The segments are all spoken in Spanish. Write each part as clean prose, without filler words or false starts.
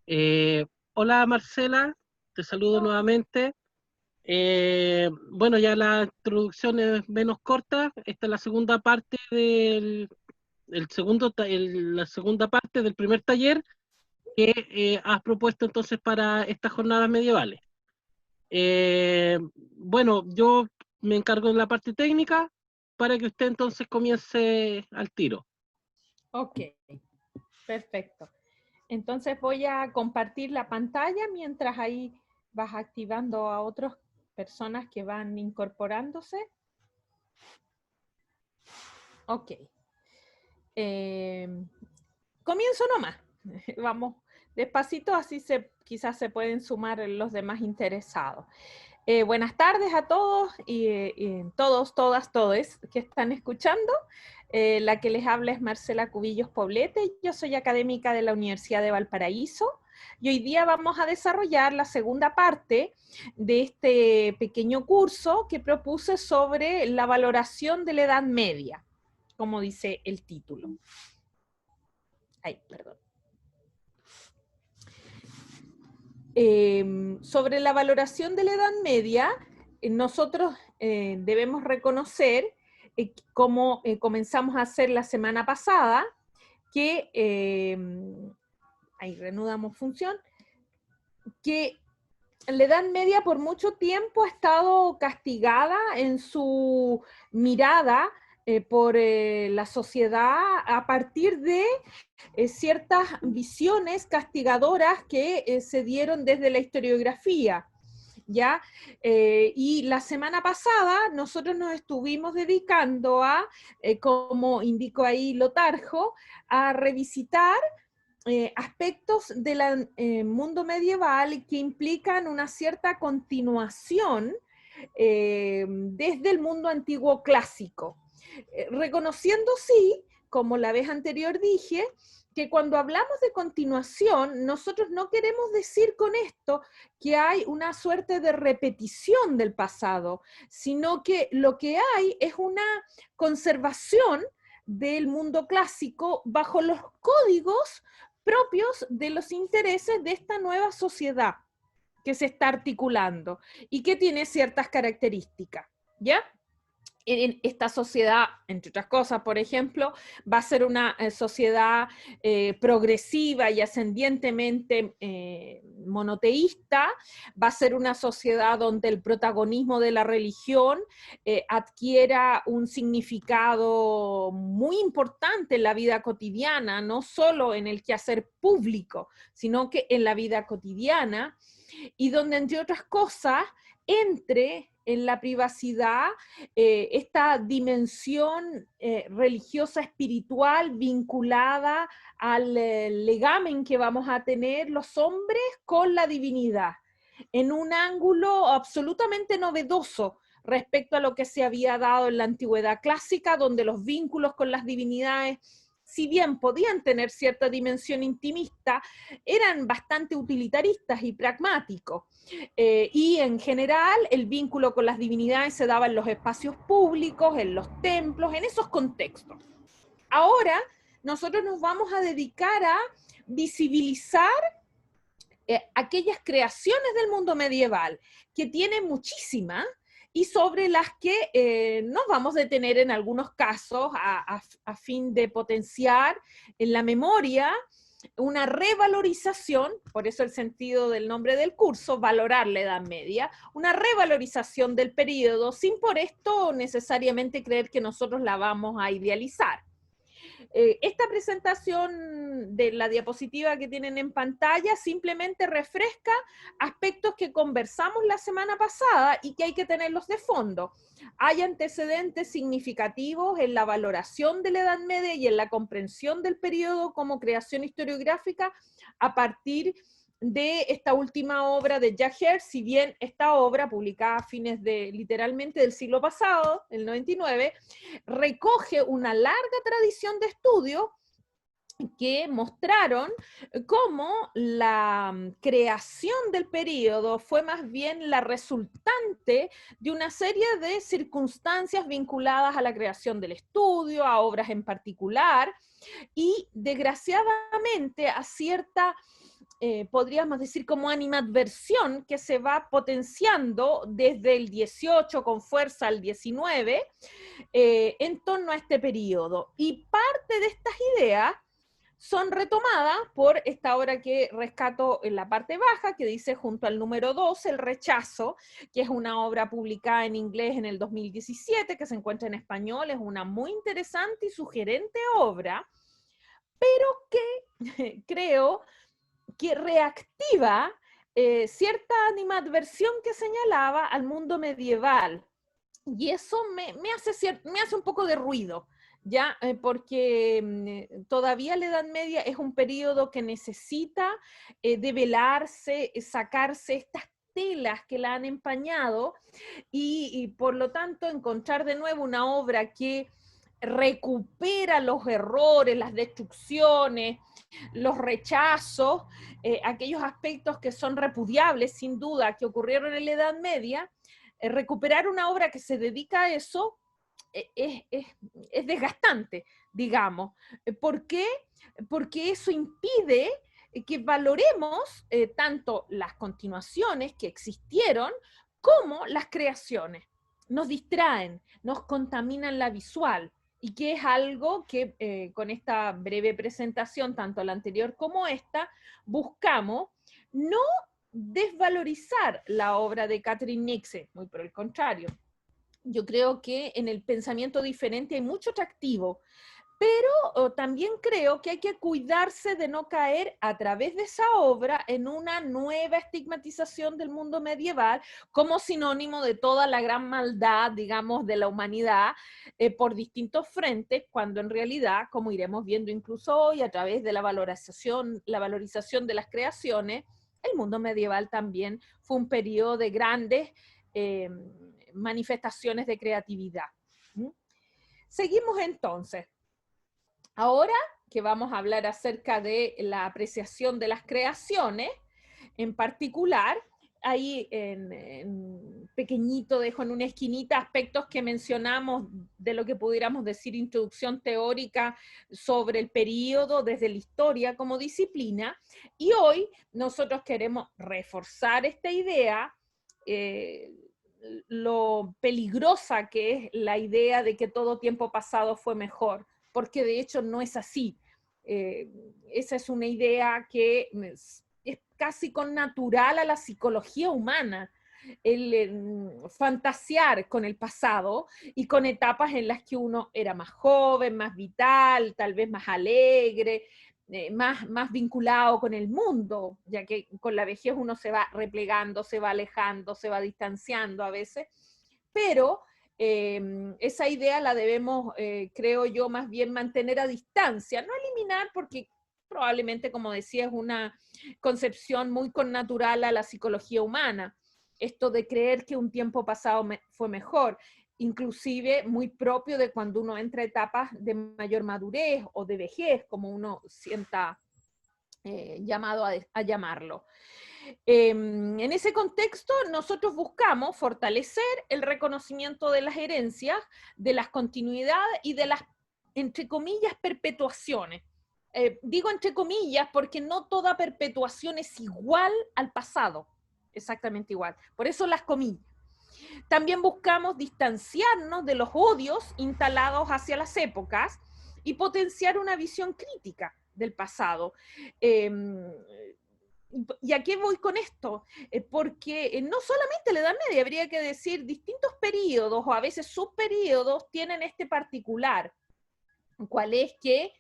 Eh, Hola Marcela, te saludo nuevamente. Bueno, ya la introducción es menos corta. Esta es la segunda parte la segunda parte del primer taller que has propuesto entonces para estas jornadas medievales. Bueno, yo me encargo de la parte técnica para que usted entonces comience al tiro. Ok, perfecto. Entonces voy a compartir la pantalla mientras ahí vas activando a otras personas que van incorporándose. Ok. Eh, Comienzo nomás. Vamos despacito, así quizás se pueden sumar los demás interesados. Buenas tardes a todos y todos, todas, todes que están escuchando. La que les habla es Marcela Cubillos Poblete. Yo soy académica de la Universidad de Valparaíso y hoy día vamos a desarrollar la segunda parte de este pequeño curso que propuse sobre la valoración de la Edad Media, como dice el título. Ay, perdón. Sobre la valoración de la Edad Media, nosotros debemos reconocer, como comenzamos a hacer la semana pasada, que, ahí reanudamos función, que la Edad Media por mucho tiempo ha estado castigada en su mirada por la sociedad a partir de ciertas visiones castigadoras que se dieron desde la historiografía. ¿Ya? Y la semana pasada nosotros nos estuvimos dedicando a, como indicó ahí Lotarjo, a revisitar aspectos del mundo medieval que implican una cierta continuación desde el mundo antiguo clásico. Reconociendo, sí, como la vez anterior dije, que cuando hablamos de continuación, nosotros no queremos decir con esto que hay una suerte de repetición del pasado, sino que lo que hay es una conservación del mundo clásico bajo los códigos propios de los intereses de esta nueva sociedad que se está articulando y que tiene ciertas características, ¿ya? En esta sociedad, entre otras cosas, por ejemplo, va a ser una sociedad progresiva y ascendientemente monoteísta, va a ser una sociedad donde el protagonismo de la religión adquiera un significado muy importante en la vida cotidiana, no solo en el quehacer público, sino que en la vida cotidiana, y donde, entre otras cosas, entre en la privacidad esta dimensión religiosa espiritual vinculada al legamen que vamos a tener los hombres con la divinidad, en un ángulo absolutamente novedoso respecto a lo que se había dado en la antigüedad clásica, donde los vínculos con las divinidades, si bien podían tener cierta dimensión intimista, eran bastante utilitaristas y pragmáticos. Y en general el vínculo con las divinidades se daba en los espacios públicos, en los templos, en esos contextos. Ahora nosotros nos vamos a dedicar a visibilizar aquellas creaciones del mundo medieval, que tienen muchísimas, y sobre las que nos vamos a detener en algunos casos a fin de potenciar en la memoria una revalorización, por eso el sentido del nombre del curso, valorar la Edad Media, una revalorización del periodo, sin por esto necesariamente creer que nosotros la vamos a idealizar. Esta presentación de la diapositiva que tienen en pantalla simplemente refresca aspectos que conversamos la semana pasada y que hay que tenerlos de fondo. Hay antecedentes significativos en la valoración de la Edad Media y en la comprensión del periodo como creación historiográfica a partir de esta última obra de Jack Hare, si bien esta obra, publicada a fines de, literalmente, del siglo pasado, el 99, recoge una larga tradición de estudio que mostraron cómo la creación del periodo fue más bien la resultante de una serie de circunstancias vinculadas a la creación del estudio, a obras en particular, y desgraciadamente a cierta podríamos decir como animadversión que se va potenciando desde el 18 con fuerza al 19 en torno a este periodo. Y parte de estas ideas son retomadas por esta obra que rescato en la parte baja, que dice junto al número 2, El rechazo, que es una obra publicada en inglés en el 2017, que se encuentra en español, es una muy interesante y sugerente obra, pero que creo que reactiva cierta animadversión que señalaba al mundo medieval. Y eso me hace un poco de ruido, ¿ya? Porque todavía la Edad Media es un periodo que necesita develarse, sacarse estas telas que la han empañado y por lo tanto encontrar de nuevo una obra que recupera los errores, las destrucciones, los rechazos, aquellos aspectos que son repudiables, sin duda, que ocurrieron en la Edad Media. Recuperar una obra que se dedica a eso es desgastante, digamos. ¿Por qué? Porque eso impide que valoremos tanto las continuaciones que existieron como las creaciones. Nos distraen, nos contaminan la visual, y que es algo que con esta breve presentación, tanto la anterior como esta, buscamos no desvalorizar la obra de Catherine Nixe, muy por el contrario. Yo creo que en el pensamiento diferente hay mucho atractivo, pero también creo que hay que cuidarse de no caer a través de esa obra en una nueva estigmatización del mundo medieval como sinónimo de toda la gran maldad, digamos, de la humanidad por distintos frentes, cuando en realidad, como iremos viendo incluso hoy, a través de la valorización de las creaciones, el mundo medieval también fue un periodo de grandes manifestaciones de creatividad. ¿Mm? Seguimos entonces. Ahora que vamos a hablar acerca de la apreciación de las creaciones, en particular, ahí en pequeñito dejo en una esquinita aspectos que mencionamos de lo que pudiéramos decir introducción teórica sobre el período desde la historia como disciplina, y hoy nosotros queremos reforzar esta idea, lo peligrosa que es la idea de que todo tiempo pasado fue mejor, porque de hecho no es así. Esa es una idea que es casi connatural a la psicología humana, el fantasear con el pasado y con etapas en las que uno era más joven, más vital, tal vez más alegre, más vinculado con el mundo, ya que con la vejez uno se va replegando, se va alejando, se va distanciando a veces, pero esa idea la debemos, creo yo, más bien mantener a distancia, no eliminar, porque probablemente, como decía, es una concepción muy connatural a la psicología humana, esto de creer que un tiempo pasado fue mejor, inclusive muy propio de cuando uno entra a etapas de mayor madurez o de vejez, como uno sienta llamado a llamarlo. En ese contexto, nosotros buscamos fortalecer el reconocimiento de las herencias, de las continuidades y de las, entre comillas, perpetuaciones. Digo entre comillas porque no toda perpetuación es igual al pasado, exactamente igual. Por eso las comillas. También buscamos distanciarnos de los odios instalados hacia las épocas y potenciar una visión crítica del pasado. ¿Y a qué voy con esto? Porque no solamente la Edad Media, habría que decir, distintos periodos o a veces subperiodos tienen este particular, cual es que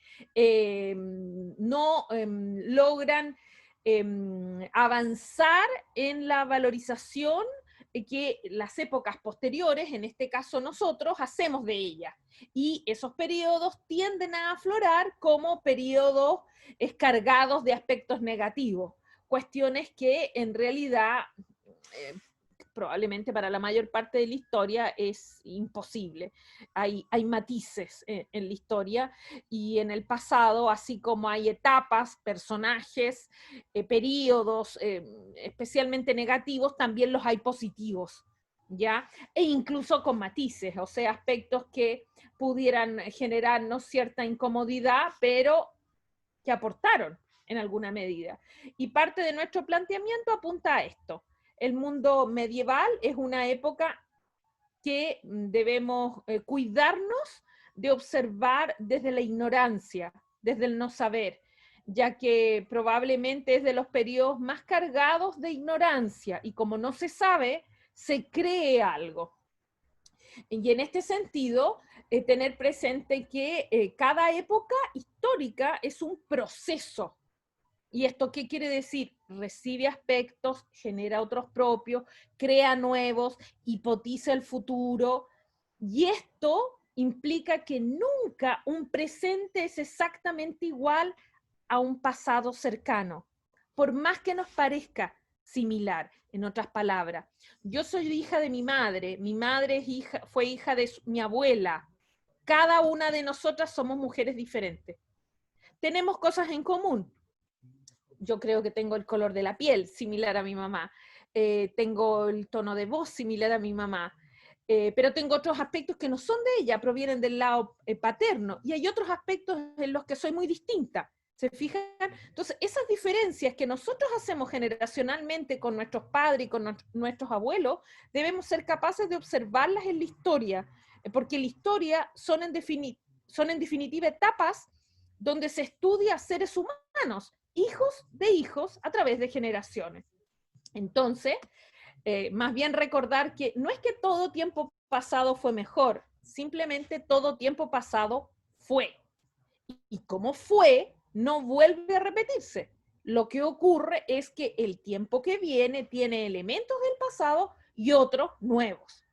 no logran avanzar en la valorización que las épocas posteriores, en este caso nosotros, hacemos de ellas. Y esos periodos tienden a aflorar como periodos cargados de aspectos negativos, cuestiones que en realidad probablemente para la mayor parte de la historia es imposible. Hay matices en la historia y en el pasado, así como hay etapas, personajes, periodos especialmente negativos, también los hay positivos, ¿ya? E incluso con matices, o sea, aspectos que pudieran generarnos cierta incomodidad, pero que aportaron, en alguna medida. Y parte de nuestro planteamiento apunta a esto. El mundo medieval es una época que debemos cuidarnos de observar desde la ignorancia, desde el no saber, ya que probablemente es de los periodos más cargados de ignorancia, y como no se sabe, se cree algo. Y en este sentido, tener presente que cada época histórica es un proceso. ¿Y esto qué quiere decir? Recibe aspectos, genera otros propios, crea nuevos, hipotiza el futuro, y esto implica que nunca un presente es exactamente igual a un pasado cercano, por más que nos parezca similar. En otras palabras, yo soy hija de mi madre fue hija de mi abuela. Cada una de nosotras somos mujeres diferentes. Tenemos cosas en común. Yo creo que tengo el color de la piel similar a mi mamá, tengo el tono de voz similar a mi mamá, pero tengo otros aspectos que no son de ella, provienen del lado paterno, y hay otros aspectos en los que soy muy distinta. ¿Se fijan? Entonces, esas diferencias que nosotros hacemos generacionalmente con nuestros padres y con nuestros abuelos, debemos ser capaces de observarlas en la historia, porque la historia son en definitiva etapas donde se estudia seres humanos, hijos de hijos a través de generaciones. Entonces, más bien recordar que no es que todo tiempo pasado fue mejor, simplemente todo tiempo pasado fue. Y como fue, no vuelve a repetirse. Lo que ocurre es que el tiempo que viene tiene elementos del pasado y otros nuevos.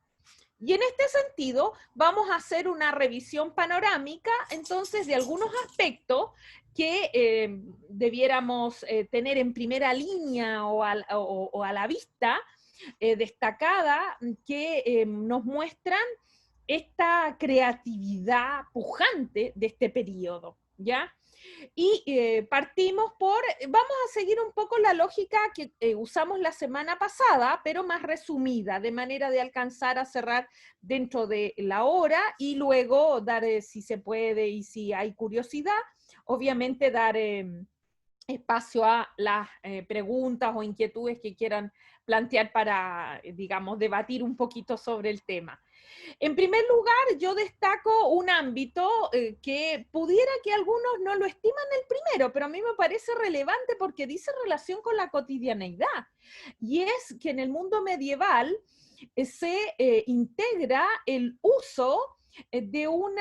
Y en este sentido, vamos a hacer una revisión panorámica, entonces, de algunos aspectos que debiéramos tener en primera línea o a la vista destacada, que nos muestran esta creatividad pujante de este periodo, ¿ya? Y vamos a seguir un poco la lógica que usamos la semana pasada, pero más resumida, de manera de alcanzar a cerrar dentro de la hora y luego dar, si se puede y si hay curiosidad, obviamente dar espacio a las preguntas o inquietudes que quieran plantear para, digamos, debatir un poquito sobre el tema. En primer lugar, yo destaco un ámbito que pudiera que algunos no lo estiman el primero, pero a mí me parece relevante porque dice relación con la cotidianeidad. Y es que en el mundo medieval se integra el uso de un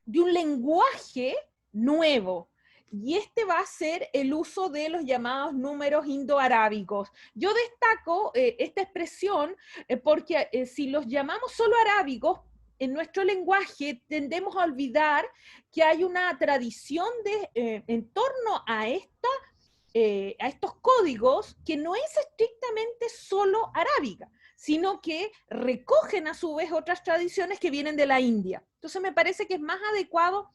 lenguaje nuevo. Y este va a ser el uso de los llamados números indoarábicos. Yo destaco esta expresión porque si los llamamos solo arábicos, en nuestro lenguaje tendemos a olvidar que hay una tradición en torno a estos códigos que no es estrictamente solo arábiga, sino que recogen a su vez otras tradiciones que vienen de la India. Entonces me parece que es más adecuado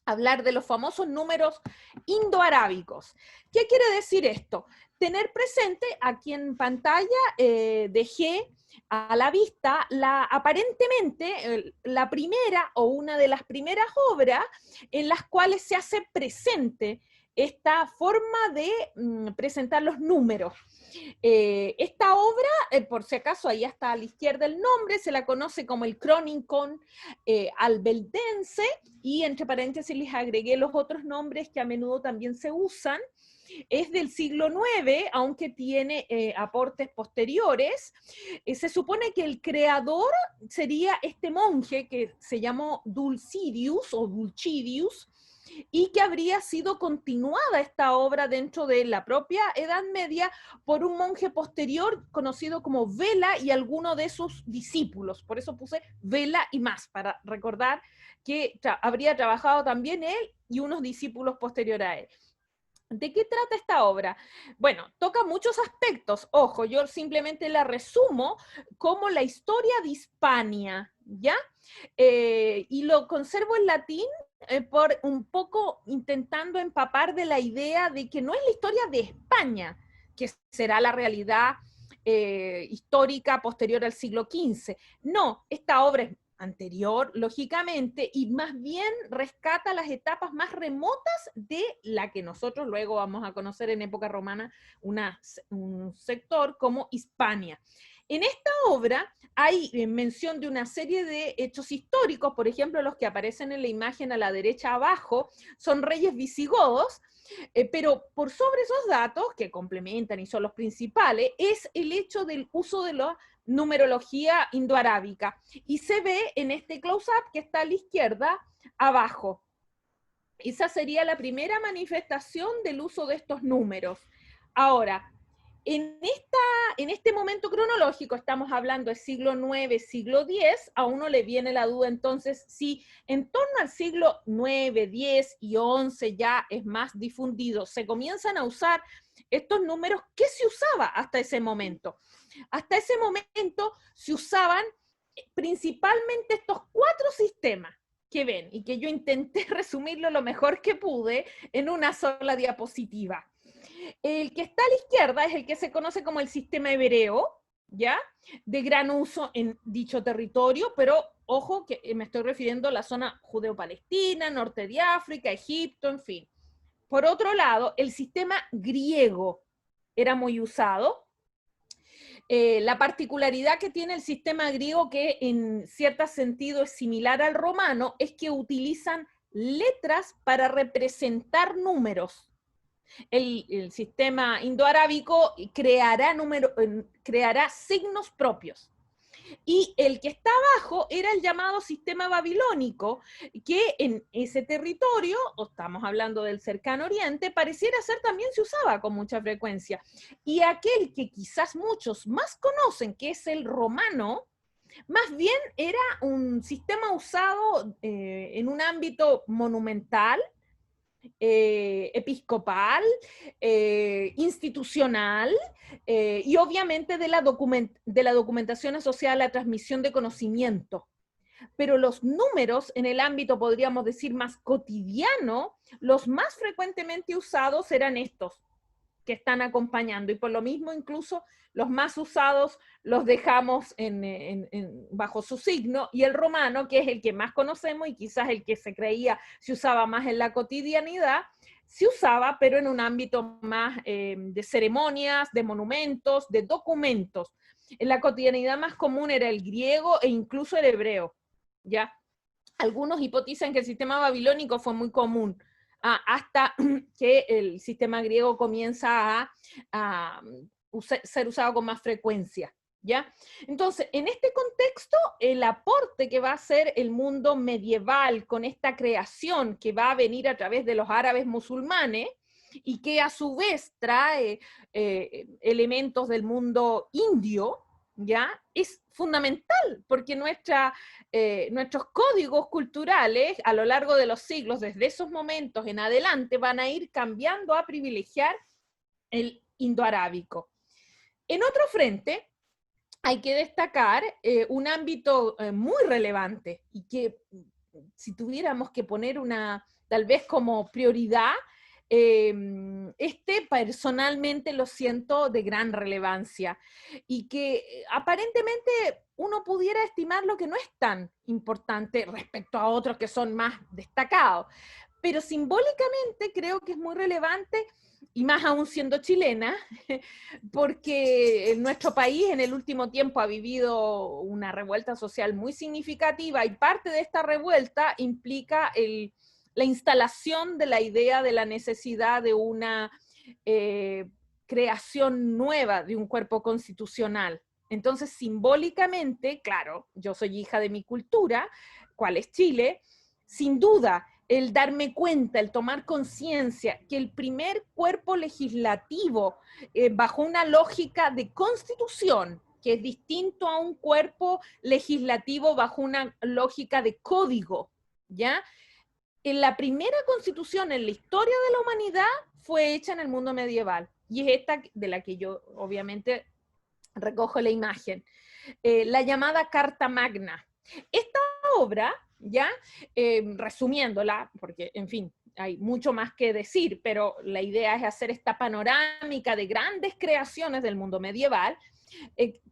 hablar de los famosos números indoarábicos. ¿Qué quiere decir esto? Tener presente, aquí en pantalla dejé a la vista aparentemente la primera o una de las primeras obras en las cuales se hace presente esta forma de presentar los números. Esta obra, por si acaso, ahí está a la izquierda el nombre, se la conoce como el Chronicon Albeldense, y entre paréntesis les agregué los otros nombres que a menudo también se usan. Es del siglo IX, aunque tiene aportes posteriores. Se supone que el creador sería este monje que se llamó Dulcidius o Dulcidius, y que habría sido continuada esta obra dentro de la propia Edad Media por un monje posterior conocido como Vela y alguno de sus discípulos. Por eso puse Vela y más, para recordar que habría trabajado también él y unos discípulos posteriores a él. ¿De qué trata esta obra? Bueno, toca muchos aspectos. Ojo, yo simplemente la resumo como la historia de Hispania, ¿ya? Y lo conservo en latín por un poco intentando empapar de la idea de que no es la historia de España, que será la realidad histórica posterior al siglo XV. No, esta obra es anterior, lógicamente, y más bien rescata las etapas más remotas de la que nosotros luego vamos a conocer en época romana, un sector como Hispania. En esta obra hay mención de una serie de hechos históricos, por ejemplo, los que aparecen en la imagen a la derecha abajo, son reyes visigodos, pero por sobre esos datos, que complementan y son los principales, es el hecho del uso de la numerología indoarábica. Y se ve en este close-up que está a la izquierda, abajo. Esa sería la primera manifestación del uso de estos números. Ahora, en este momento cronológico, estamos hablando del siglo IX, siglo X, a uno le viene la duda entonces si en torno al siglo IX, X y XI ya es más difundido, se comienzan a usar estos números. ¿Qué se usaba hasta ese momento? Hasta ese momento se usaban principalmente estos 4 sistemas que ven y que yo intenté resumirlo lo mejor que pude en una sola diapositiva. El que está a la izquierda es el que se conoce como el sistema hebreo, ¿ya? De gran uso en dicho territorio, pero ojo que me estoy refiriendo a la zona judeo-palestina, norte de África, Egipto, en fin. Por otro lado, el sistema griego era muy usado. La particularidad que tiene el sistema griego, que en cierto sentido es similar al romano, es que utilizan letras para representar números. El sistema indoarábico creará signos propios. Y el que está abajo era el llamado sistema babilónico, que en ese territorio, o estamos hablando del cercano oriente, pareciera ser también se usaba con mucha frecuencia. Y aquel que quizás muchos más conocen, que es el romano, más bien era un sistema usado en un ámbito monumental, episcopal, institucional, y obviamente de la documentación asociada a la transmisión de conocimiento. Pero los números en el ámbito, podríamos decir, más cotidiano, los más frecuentemente usados eran estos que están acompañando, y por lo mismo incluso los más usados los dejamos bajo su signo, y el romano, que es el que más conocemos y quizás el que se creía se usaba más en la cotidianidad, se usaba, pero en un ámbito más de ceremonias, de monumentos, de documentos. En la cotidianidad más común era el griego e incluso el hebreo, ¿ya? Algunos hipotizan que el sistema babilónico fue muy común, hasta que el sistema griego comienza a ser usado con más frecuencia, ¿ya? Entonces, en este contexto, el aporte que va a hacer el mundo medieval con esta creación que va a venir a través de los árabes musulmanes, y que a su vez trae elementos del mundo indio, ¿ya? Es fundamental, porque nuestros códigos culturales a lo largo de los siglos, desde esos momentos en adelante, van a ir cambiando a privilegiar el indoarábico. En otro frente, hay que destacar un ámbito muy relevante, y que si tuviéramos que poner tal vez como prioridad, personalmente lo siento de gran relevancia, y que aparentemente uno pudiera estimarlo que no es tan importante respecto a otros que son más destacados, pero simbólicamente creo que es muy relevante, y más aún siendo chilena, porque nuestro país en el último tiempo ha vivido una revuelta social muy significativa, y parte de esta revuelta implica la instalación de la idea de la necesidad de una creación nueva de un cuerpo constitucional. Entonces, simbólicamente, claro, yo soy hija de mi cultura, ¿cuál es Chile? Sin duda, el darme cuenta, el tomar conciencia que el primer cuerpo legislativo, bajo una lógica de constitución, que es distinto a un cuerpo legislativo bajo una lógica de código, ¿ya? En la primera constitución en la historia de la humanidad fue hecha en el mundo medieval, y es esta de la que yo obviamente recojo la imagen, la llamada Carta Magna. Esta obra, ya resumiéndola, porque en fin, hay mucho más que decir, pero la idea es hacer esta panorámica de grandes creaciones del mundo medieval.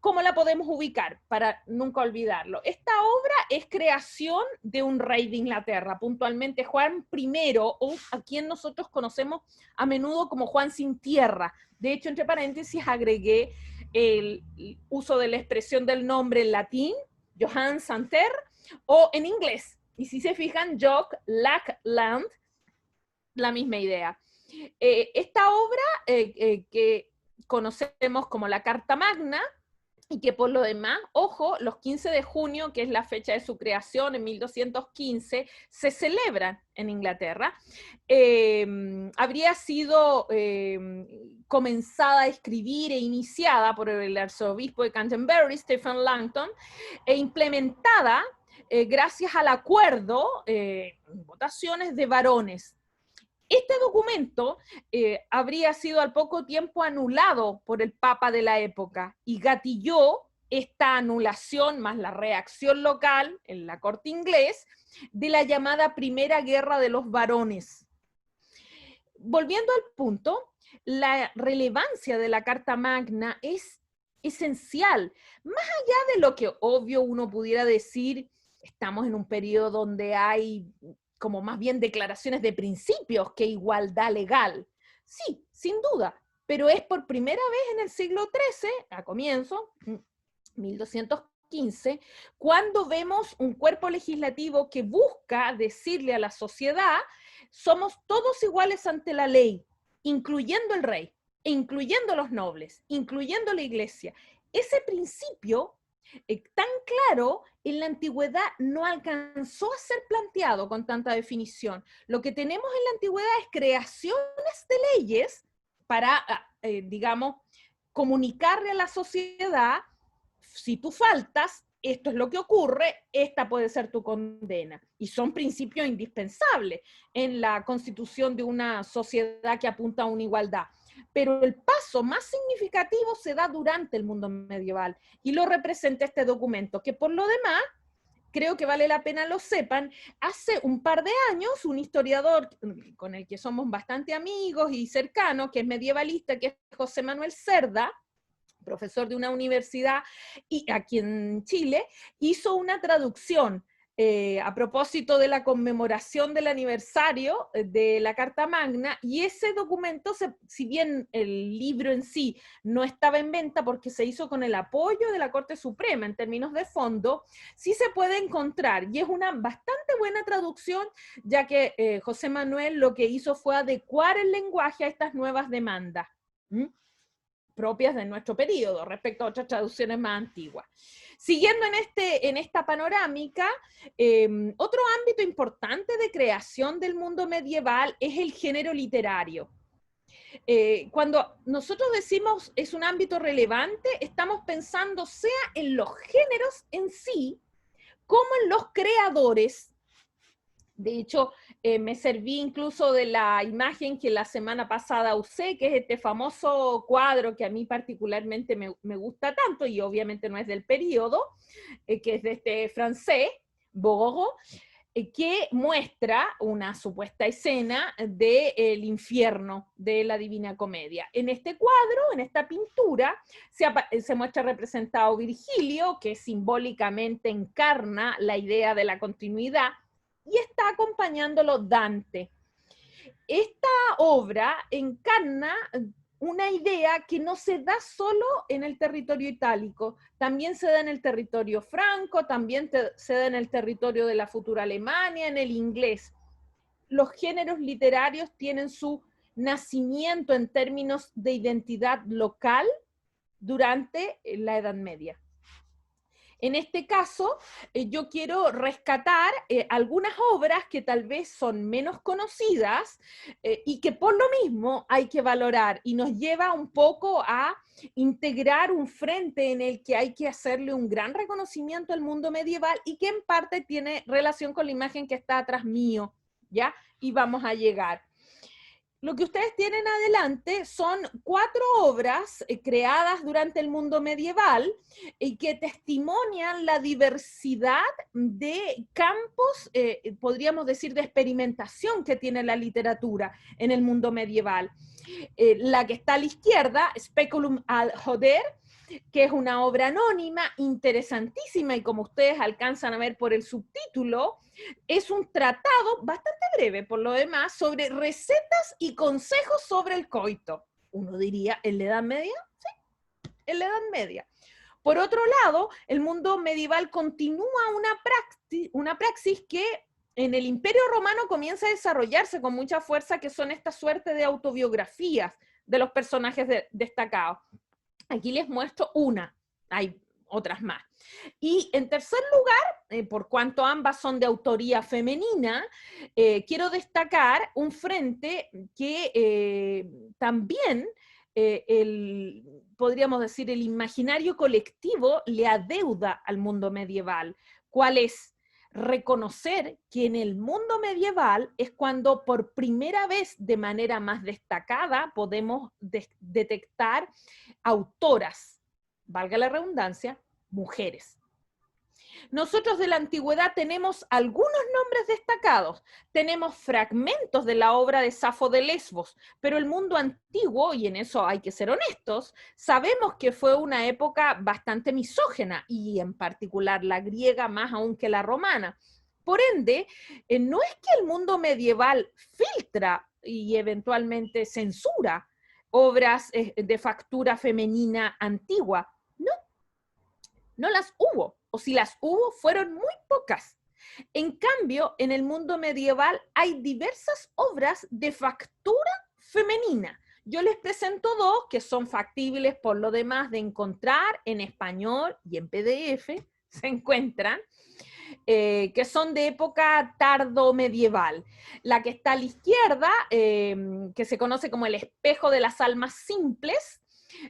¿Cómo la podemos ubicar para nunca olvidarlo? Esta obra es creación de un rey de Inglaterra, puntualmente Juan I, o a quien nosotros conocemos a menudo como Juan sin tierra. De hecho, entre paréntesis, agregué el uso de la expresión del nombre en latín, Johann Santer, o en inglés. Y si se fijan, Jock Lackland, la misma idea. Esta obra que conocemos como la Carta Magna, y que por lo demás, ojo, los 15 de junio, que es la fecha de su creación en 1215, se celebran en Inglaterra. Habría sido comenzada a escribir e iniciada por el arzobispo de Canterbury, Stephen Langton, e implementada gracias al acuerdo, votaciones de varones. Este documento habría sido al poco tiempo anulado por el Papa de la época y gatilló esta anulación más la reacción local en la corte inglés de la llamada Primera Guerra de los Varones. Volviendo al punto, la relevancia de la Carta Magna es esencial. Más allá de lo que obvio uno pudiera decir, estamos en un periodo donde hay como más bien declaraciones de principios que igualdad legal. Sí, sin duda, pero es por primera vez en el siglo XIII, a comienzo, 1215, cuando vemos un cuerpo legislativo que busca decirle a la sociedad, somos todos iguales ante la ley, incluyendo el rey, incluyendo los nobles, incluyendo la iglesia. Ese principio tan claro, en la antigüedad no alcanzó a ser planteado con tanta definición. Lo que tenemos en la antigüedad es creaciones de leyes para, digamos, comunicarle a la sociedad, si tú faltas, esto es lo que ocurre, esta puede ser tu condena. Y son principios indispensables en la constitución de una sociedad que apunta a una igualdad. Pero el paso más significativo se da durante el mundo medieval y lo representa este documento, que por lo demás, creo que vale la pena lo sepan, hace un par de años un historiador con el que somos bastante amigos y cercanos, que es medievalista, que es José Manuel Cerda, profesor de una universidad y aquí en Chile, hizo una traducción a propósito de la conmemoración del aniversario de la Carta Magna, y ese documento, si bien el libro en sí no estaba en venta porque se hizo con el apoyo de la Corte Suprema en términos de fondo, sí se puede encontrar, y es una bastante buena traducción, ya que José Manuel lo que hizo fue adecuar el lenguaje a estas nuevas demandas propias de nuestro periodo respecto a otras traducciones más antiguas. Siguiendo en esta panorámica, otro ámbito importante de creación del mundo medieval es el género literario. Cuando nosotros decimos es un ámbito relevante, estamos pensando sea en los géneros en sí, como en los creadores. De hecho, me serví incluso de la imagen que la semana pasada usé, que es este famoso cuadro que a mí particularmente me gusta tanto, y obviamente no es del periodo, que es de este francés, Bogo, que muestra una supuesta escena del infierno de la Divina Comedia. En este cuadro, en esta pintura, se muestra representado Virgilio, que simbólicamente encarna la idea de la continuidad, y está acompañándolo Dante. Esta obra encarna una idea que no se da solo en el territorio itálico, también se da en el territorio franco, también se da en el territorio de la futura Alemania, en el inglés. Los géneros literarios tienen su nacimiento en términos de identidad local durante la Edad Media. En este caso, yo quiero rescatar algunas obras que tal vez son menos conocidas y que por lo mismo hay que valorar, y nos lleva un poco a integrar un frente en el que hay que hacerle un gran reconocimiento al mundo medieval y que en parte tiene relación con la imagen que está atrás mío, ¿ya? Y vamos a llegar. Lo que ustedes tienen adelante son 4 obras creadas durante el mundo medieval y que testimonian la diversidad de campos, podríamos decir, de experimentación que tiene la literatura en el mundo medieval. La que está a la izquierda, Speculum ad Hodere, que es una obra anónima, interesantísima, y como ustedes alcanzan a ver por el subtítulo, es un tratado bastante breve, por lo demás, sobre recetas y consejos sobre el coito. Uno diría, ¿en la Edad Media? Sí, en la Edad Media. Por otro lado, el mundo medieval continúa una praxis que en el Imperio Romano comienza a desarrollarse con mucha fuerza, que son esta suerte de autobiografías de los personajes destacados. Aquí les muestro una, hay otras más. Y en tercer lugar, por cuanto ambas son de autoría femenina, quiero destacar un frente que también podríamos decir, el imaginario colectivo le adeuda al mundo medieval. ¿Cuál es? Reconocer que en el mundo medieval es cuando por primera vez de manera más destacada podemos detectar autoras, valga la redundancia, mujeres. Nosotros de la antigüedad tenemos algunos nombres destacados, tenemos fragmentos de la obra de Safo de Lesbos, pero el mundo antiguo, y en eso hay que ser honestos, sabemos que fue una época bastante misógena, y en particular la griega más aún que la romana. Por ende, no es que el mundo medieval filtra y eventualmente censura obras de factura femenina antigua, no las hubo, o si las hubo, fueron muy pocas. En cambio, en el mundo medieval hay diversas obras de factura femenina. Yo les presento dos que son factibles por lo demás de encontrar en español y en PDF, se encuentran, que son de época tardo medieval. La que está a la izquierda, que se conoce como el espejo de las almas simples,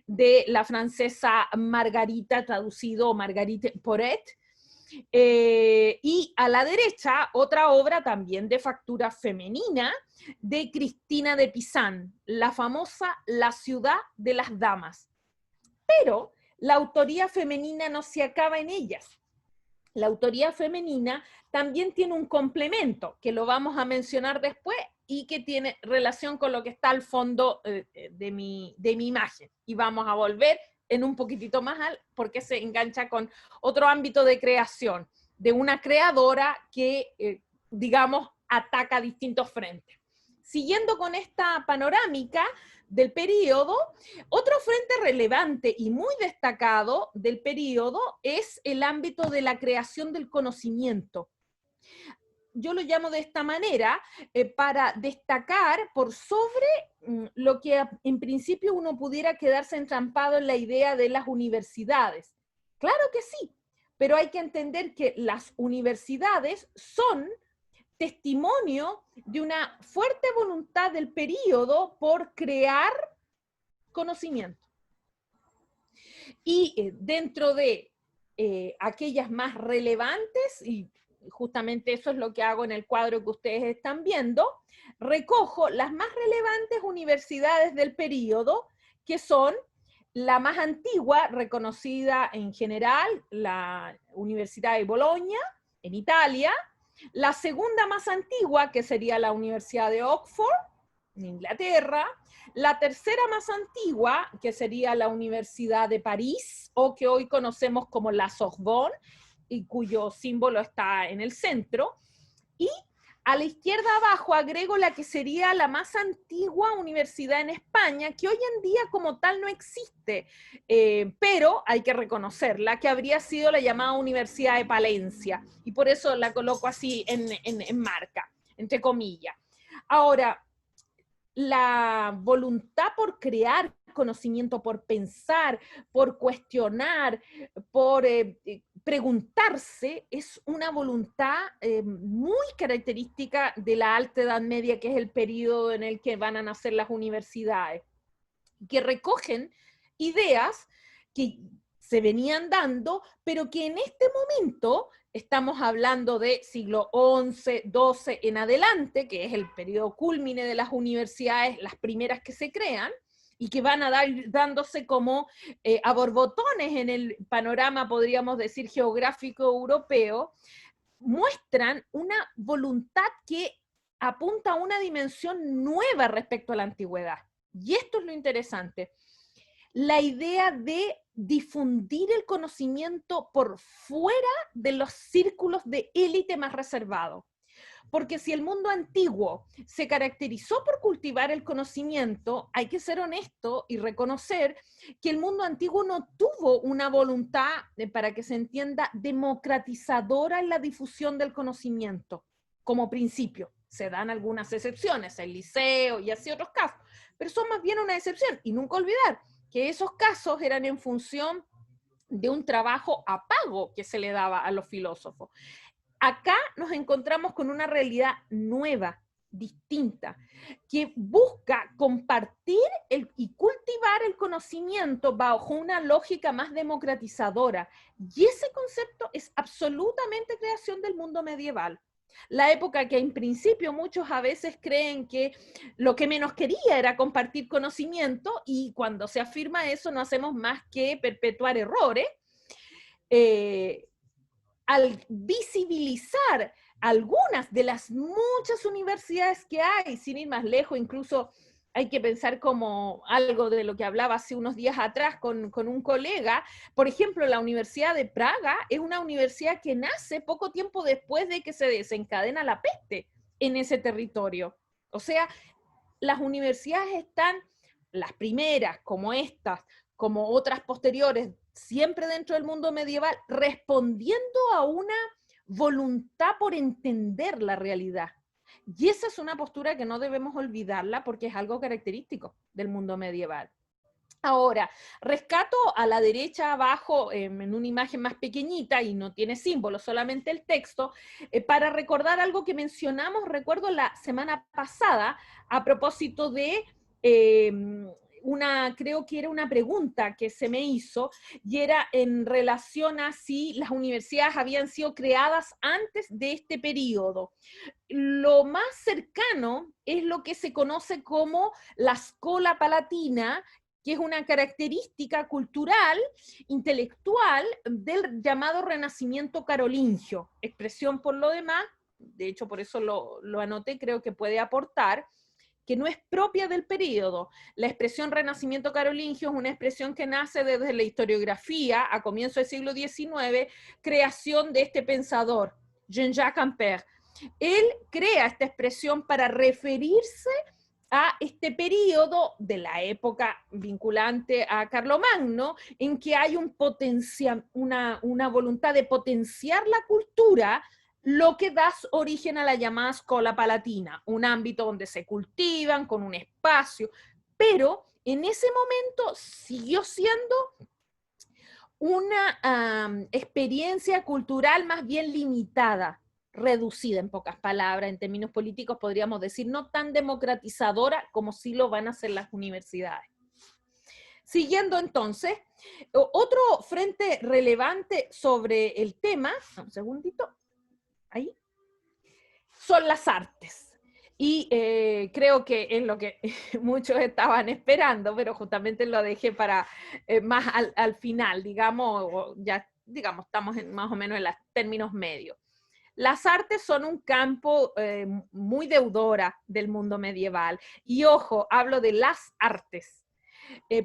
de la francesa Margarita, traducido Marguerite Porete, y a la derecha otra obra también de factura femenina de Cristina de Pizan, la famosa La ciudad de las damas. Pero la autoría femenina no se acaba en ellas. La autoría femenina también tiene un complemento, que lo vamos a mencionar después, y que tiene relación con lo que está al fondo de mi imagen. Y vamos a volver en un poquitito más porque se engancha con otro ámbito de creación, de una creadora que, digamos, ataca distintos frentes. Siguiendo con esta panorámica del periodo, otro frente relevante y muy destacado del periodo es el ámbito de la creación del conocimiento. Yo lo llamo de esta manera para destacar por sobre lo que en principio uno pudiera quedarse entrampado en la idea de las universidades. Claro que sí, pero hay que entender que las universidades son testimonio de una fuerte voluntad del período por crear conocimiento. Y dentro de aquellas más relevantes, y justamente eso es lo que hago en el cuadro que ustedes están viendo, recojo las más relevantes universidades del período, que son la más antigua, reconocida en general, la Universidad de Bolonia, en Italia; la segunda más antigua, que sería la Universidad de Oxford, en Inglaterra; la tercera más antigua, que sería la Universidad de París, o que hoy conocemos como la Sorbonne, y cuyo símbolo está en el centro; y a la izquierda abajo agrego la que sería la más antigua universidad en España, que hoy en día como tal no existe, pero hay que reconocerla, que habría sido la llamada Universidad de Palencia, y por eso la coloco así en marca, entre comillas. Ahora, la voluntad por crear conocimiento, por pensar, por cuestionar, por preguntarse, es una voluntad muy característica de la Alta Edad Media, que es el periodo en el que van a nacer las universidades, que recogen ideas que se venían dando, pero que en este momento, estamos hablando de siglo XI, XII en adelante, que es el periodo cúlmine de las universidades, las primeras que se crean, y que van a dándose como a borbotones en el panorama, podríamos decir, geográfico europeo, muestran una voluntad que apunta a una dimensión nueva respecto a la antigüedad. Y esto es lo interesante. La idea de difundir el conocimiento por fuera de los círculos de élite más reservados. Porque si el mundo antiguo se caracterizó por cultivar el conocimiento, hay que ser honesto y reconocer que el mundo antiguo no tuvo una voluntad, para que se entienda, democratizadora en la difusión del conocimiento, como principio. Se dan algunas excepciones, el Liceo y así otros casos, pero son más bien una excepción. Y nunca olvidar que esos casos eran en función de un trabajo a pago que se le daba a los filósofos. Acá nos encontramos con una realidad nueva, distinta, que busca compartir y cultivar el conocimiento bajo una lógica más democratizadora. Y ese concepto es absolutamente creación del mundo medieval. La época que en principio muchos a veces creen que lo que menos quería era compartir conocimiento, y cuando se afirma eso no hacemos más que perpetuar errores. Al visibilizar algunas de las muchas universidades que hay, sin ir más lejos, incluso hay que pensar como algo de lo que hablaba hace unos días atrás con un colega. Por ejemplo, la Universidad de Praga es una universidad que nace poco tiempo después de que se desencadena la peste en ese territorio. O sea, las universidades están, las primeras como estas, como otras posteriores, siempre dentro del mundo medieval, respondiendo a una voluntad por entender la realidad. Y esa es una postura que no debemos olvidarla porque es algo característico del mundo medieval. Ahora, rescato a la derecha abajo, en una imagen más pequeñita y no tiene símbolos, solamente el texto, para recordar algo que mencionamos, recuerdo la semana pasada, a propósito de creo que era una pregunta que se me hizo, y era en relación a si las universidades habían sido creadas antes de este periodo. Lo más cercano es lo que se conoce como la Scola Palatina, que es una característica cultural, intelectual, del llamado Renacimiento carolingio. Expresión por lo demás, de hecho por eso lo anoté, creo que puede aportar, que no es propia del periodo. La expresión Renacimiento carolingio es una expresión que nace desde la historiografía, a comienzos del siglo XIX, creación de este pensador, Jean-Jacques Ampère. Él crea esta expresión para referirse a este periodo de la época vinculante a Carlomagno, en que hay una voluntad de potenciar la cultura, lo que da origen a la llamada Scola Palatina, un ámbito donde se cultivan con un espacio, pero en ese momento siguió siendo una experiencia cultural más bien limitada, reducida, en pocas palabras, en términos políticos podríamos decir, no tan democratizadora como sí lo van a hacer las universidades. Siguiendo entonces, otro frente relevante sobre el tema, un segundito, ahí, son las artes. Y creo que es lo que muchos estaban esperando, pero justamente lo dejé para más al final, digamos, ya digamos, estamos más o menos en los términos medios. Las artes son un campo muy deudora del mundo medieval. Y ojo, hablo de las artes,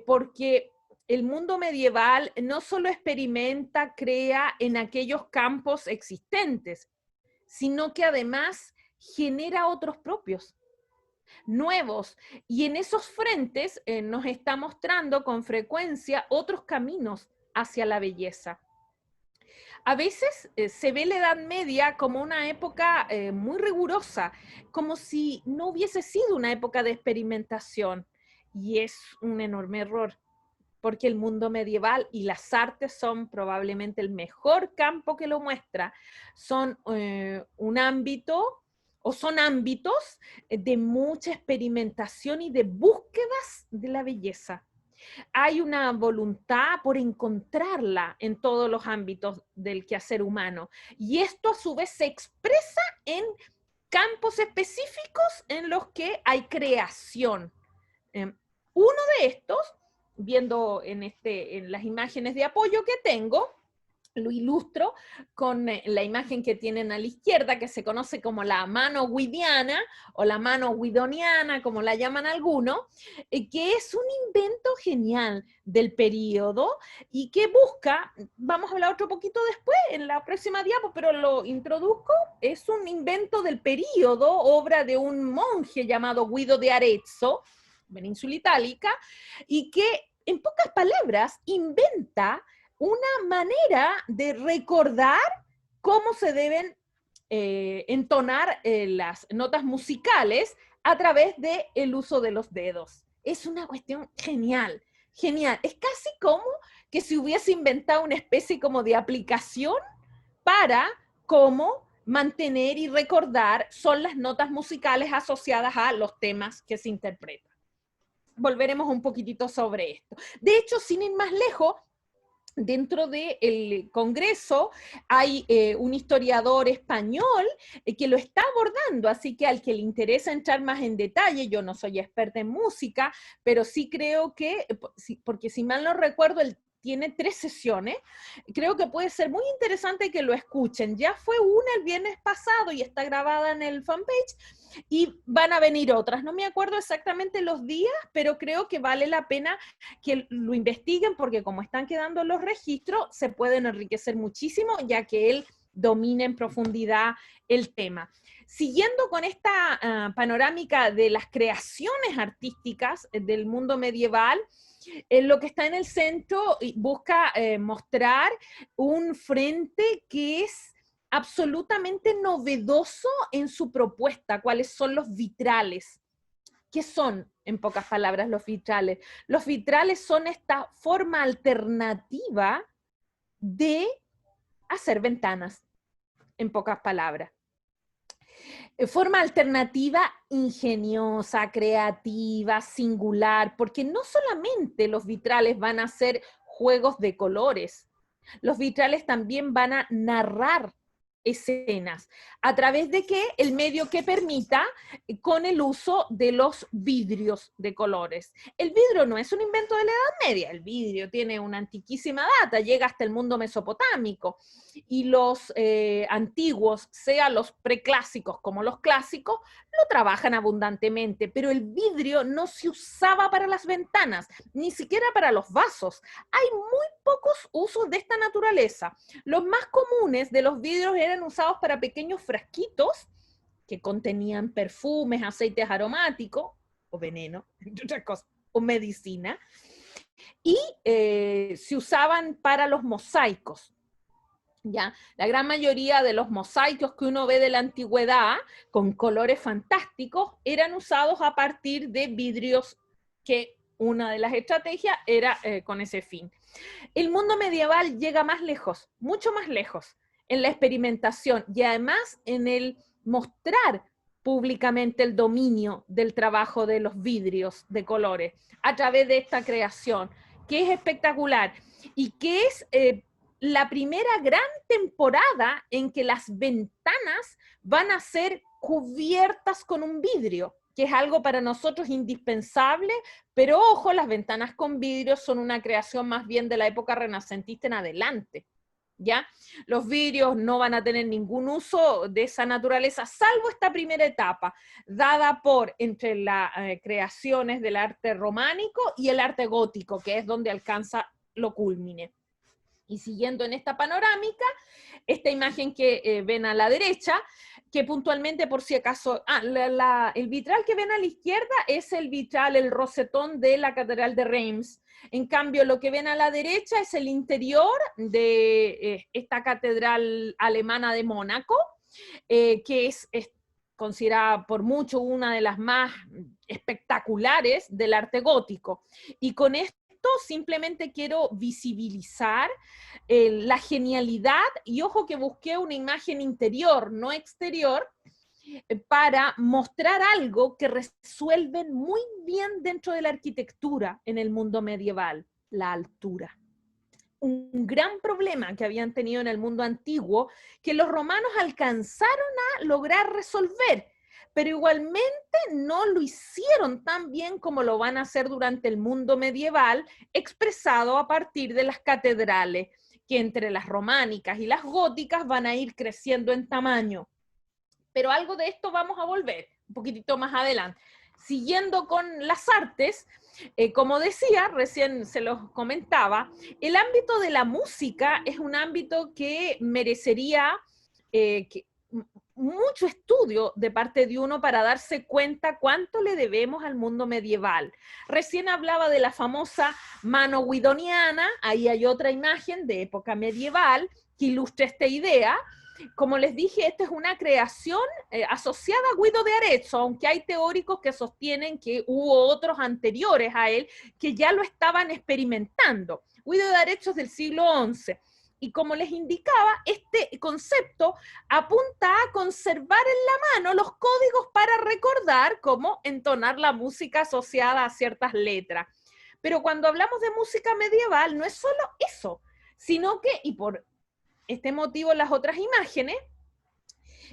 porque el mundo medieval no solo experimenta, crea en aquellos campos existentes, sino que además genera otros propios, nuevos. Y en esos frentes nos está mostrando con frecuencia otros caminos hacia la belleza. A veces se ve la Edad Media como una época muy rigurosa, como si no hubiese sido una época de experimentación. Y es un enorme error, porque el mundo medieval y las artes son probablemente el mejor campo que lo muestra. Son un ámbito, o son ámbitos de mucha experimentación y de búsquedas de la belleza. Hay una voluntad por encontrarla en todos los ámbitos del quehacer humano. Y esto a su vez se expresa en campos específicos en los que hay creación. Uno de estos, viendo en las imágenes de apoyo que tengo, Lo ilustro con la imagen que tienen a la izquierda, que se conoce como la mano guidiana o la mano guidoniana, como la llaman algunos, que es un invento genial del periodo y que busca, vamos a hablar otro poquito después, en la próxima diapo, pero lo introduzco, es un invento del periodo, obra de un monje llamado Guido de Arezzo, península itálica, y que en pocas palabras inventa una manera de recordar cómo se deben entonar las notas musicales a través del uso de los dedos. Es una cuestión genial, genial. Es casi como que se hubiese inventado una especie como de aplicación para cómo mantener y recordar son las notas musicales asociadas a los temas que se interpretan. Volveremos un poquitito sobre esto. De hecho, sin ir más lejos, dentro del Congreso hay un historiador español que lo está abordando, así que al que le interesa entrar más en detalle, yo no soy experta en música, pero sí creo que, porque si mal no recuerdo, él tiene 3 sesiones, creo que puede ser muy interesante que lo escuchen. Ya fue una el viernes pasado y está grabada en el fanpage, y van a venir otras. No me acuerdo exactamente los días, pero creo que vale la pena que lo investiguen porque como están quedando los registros, se pueden enriquecer muchísimo, ya que él domina en profundidad el tema. Siguiendo con esta panorámica de las creaciones artísticas del mundo medieval, lo que está en el centro busca mostrar un frente que es absolutamente novedoso en su propuesta. ¿Cuáles son los vitrales? ¿Qué son, en pocas palabras, los vitrales? Los vitrales son esta forma alternativa de hacer ventanas, en pocas palabras. Forma alternativa ingeniosa, creativa, singular, porque no solamente los vitrales van a ser juegos de colores, los vitrales también van a narrar escenas. ¿A través de qué? El medio que permita con el uso de los vidrios de colores. El vidrio no es un invento de la Edad Media, el vidrio tiene una antiquísima data, llega hasta el mundo mesopotámico, y los antiguos, sea los preclásicos como los clásicos, lo trabajan abundantemente, pero el vidrio no se usaba para las ventanas, ni siquiera para los vasos. Hay muy pocos usos de esta naturaleza. Los más comunes de los vidrios eran usados para pequeños frasquitos que contenían perfumes, aceites aromáticos o veneno, entre otras cosas, o medicina, y se usaban para los mosaicos. ¿Ya? La gran mayoría de los mosaicos que uno ve de la antigüedad, con colores fantásticos, eran usados a partir de vidrios, que una de las estrategias era con ese fin. El mundo medieval llega más lejos, mucho más lejos, en la experimentación y además en el mostrar públicamente el dominio del trabajo de los vidrios de colores a través de esta creación, que es espectacular y que es la primera gran temporada en que las ventanas van a ser cubiertas con un vidrio, que es algo para nosotros indispensable, pero ojo, las ventanas con vidrio son una creación más bien de la época renacentista en adelante, ¿ya? Los vidrios no van a tener ningún uso de esa naturaleza, salvo esta primera etapa, dada por entre las creaciones del arte románico y el arte gótico, que es donde alcanza lo culmine. Y siguiendo en esta panorámica, esta imagen que ven a la derecha, que puntualmente por si acaso, el vitral que ven a la izquierda es el vitral, el rosetón de la Catedral de Reims. En cambio, lo que ven a la derecha es el interior de esta catedral alemana de Mónaco, que es considerada por mucho una de las más espectaculares del arte gótico. Y con esto simplemente quiero visibilizar la genialidad, y ojo que busqué una imagen interior, no exterior, para mostrar algo que resuelven muy bien dentro de la arquitectura en el mundo medieval: la altura. Un gran problema que habían tenido en el mundo antiguo, que los romanos alcanzaron a lograr resolver, pero igualmente no lo hicieron tan bien como lo van a hacer durante el mundo medieval, expresado a partir de las catedrales, que entre las románicas y las góticas van a ir creciendo en tamaño. Pero algo de esto vamos a volver un poquitito más adelante. Siguiendo con las artes, como decía, recién se los comentaba, el ámbito de la música es un ámbito que merecería mucho estudio de parte de uno para darse cuenta cuánto le debemos al mundo medieval. Recién hablaba de la famosa mano guidoniana, ahí hay otra imagen de época medieval que ilustra esta idea. Como les dije, esta es una creación asociada a Guido de Arezzo, aunque hay teóricos que sostienen que hubo otros anteriores a él que ya lo estaban experimentando. Guido de Arezzo es del siglo XI. Y como les indicaba, este concepto apunta a conservar en la mano los códigos para recordar cómo entonar la música asociada a ciertas letras. Pero cuando hablamos de música medieval, no es solo eso, sino que, y por este motivo las otras imágenes,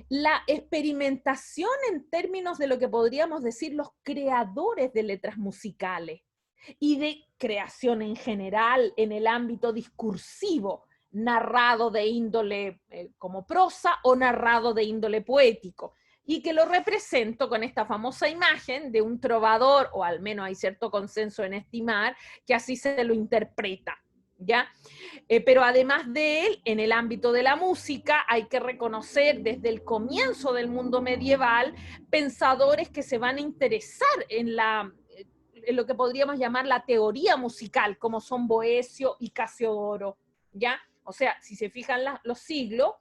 la experimentación en términos de lo que podríamos decir los creadores de letras musicales y de creación en general en el ámbito discursivo, narrado de índole como prosa o narrado de índole poético, y que lo represento con esta famosa imagen de un trovador, o al menos hay cierto consenso en estimar, que así se lo interpreta, ¿ya? Pero además de él, en el ámbito de la música, hay que reconocer desde el comienzo del mundo medieval pensadores que se van a interesar en lo que podríamos llamar la teoría musical, como son Boecio y Casiodoro, ¿ya? O sea, si se fijan los siglos,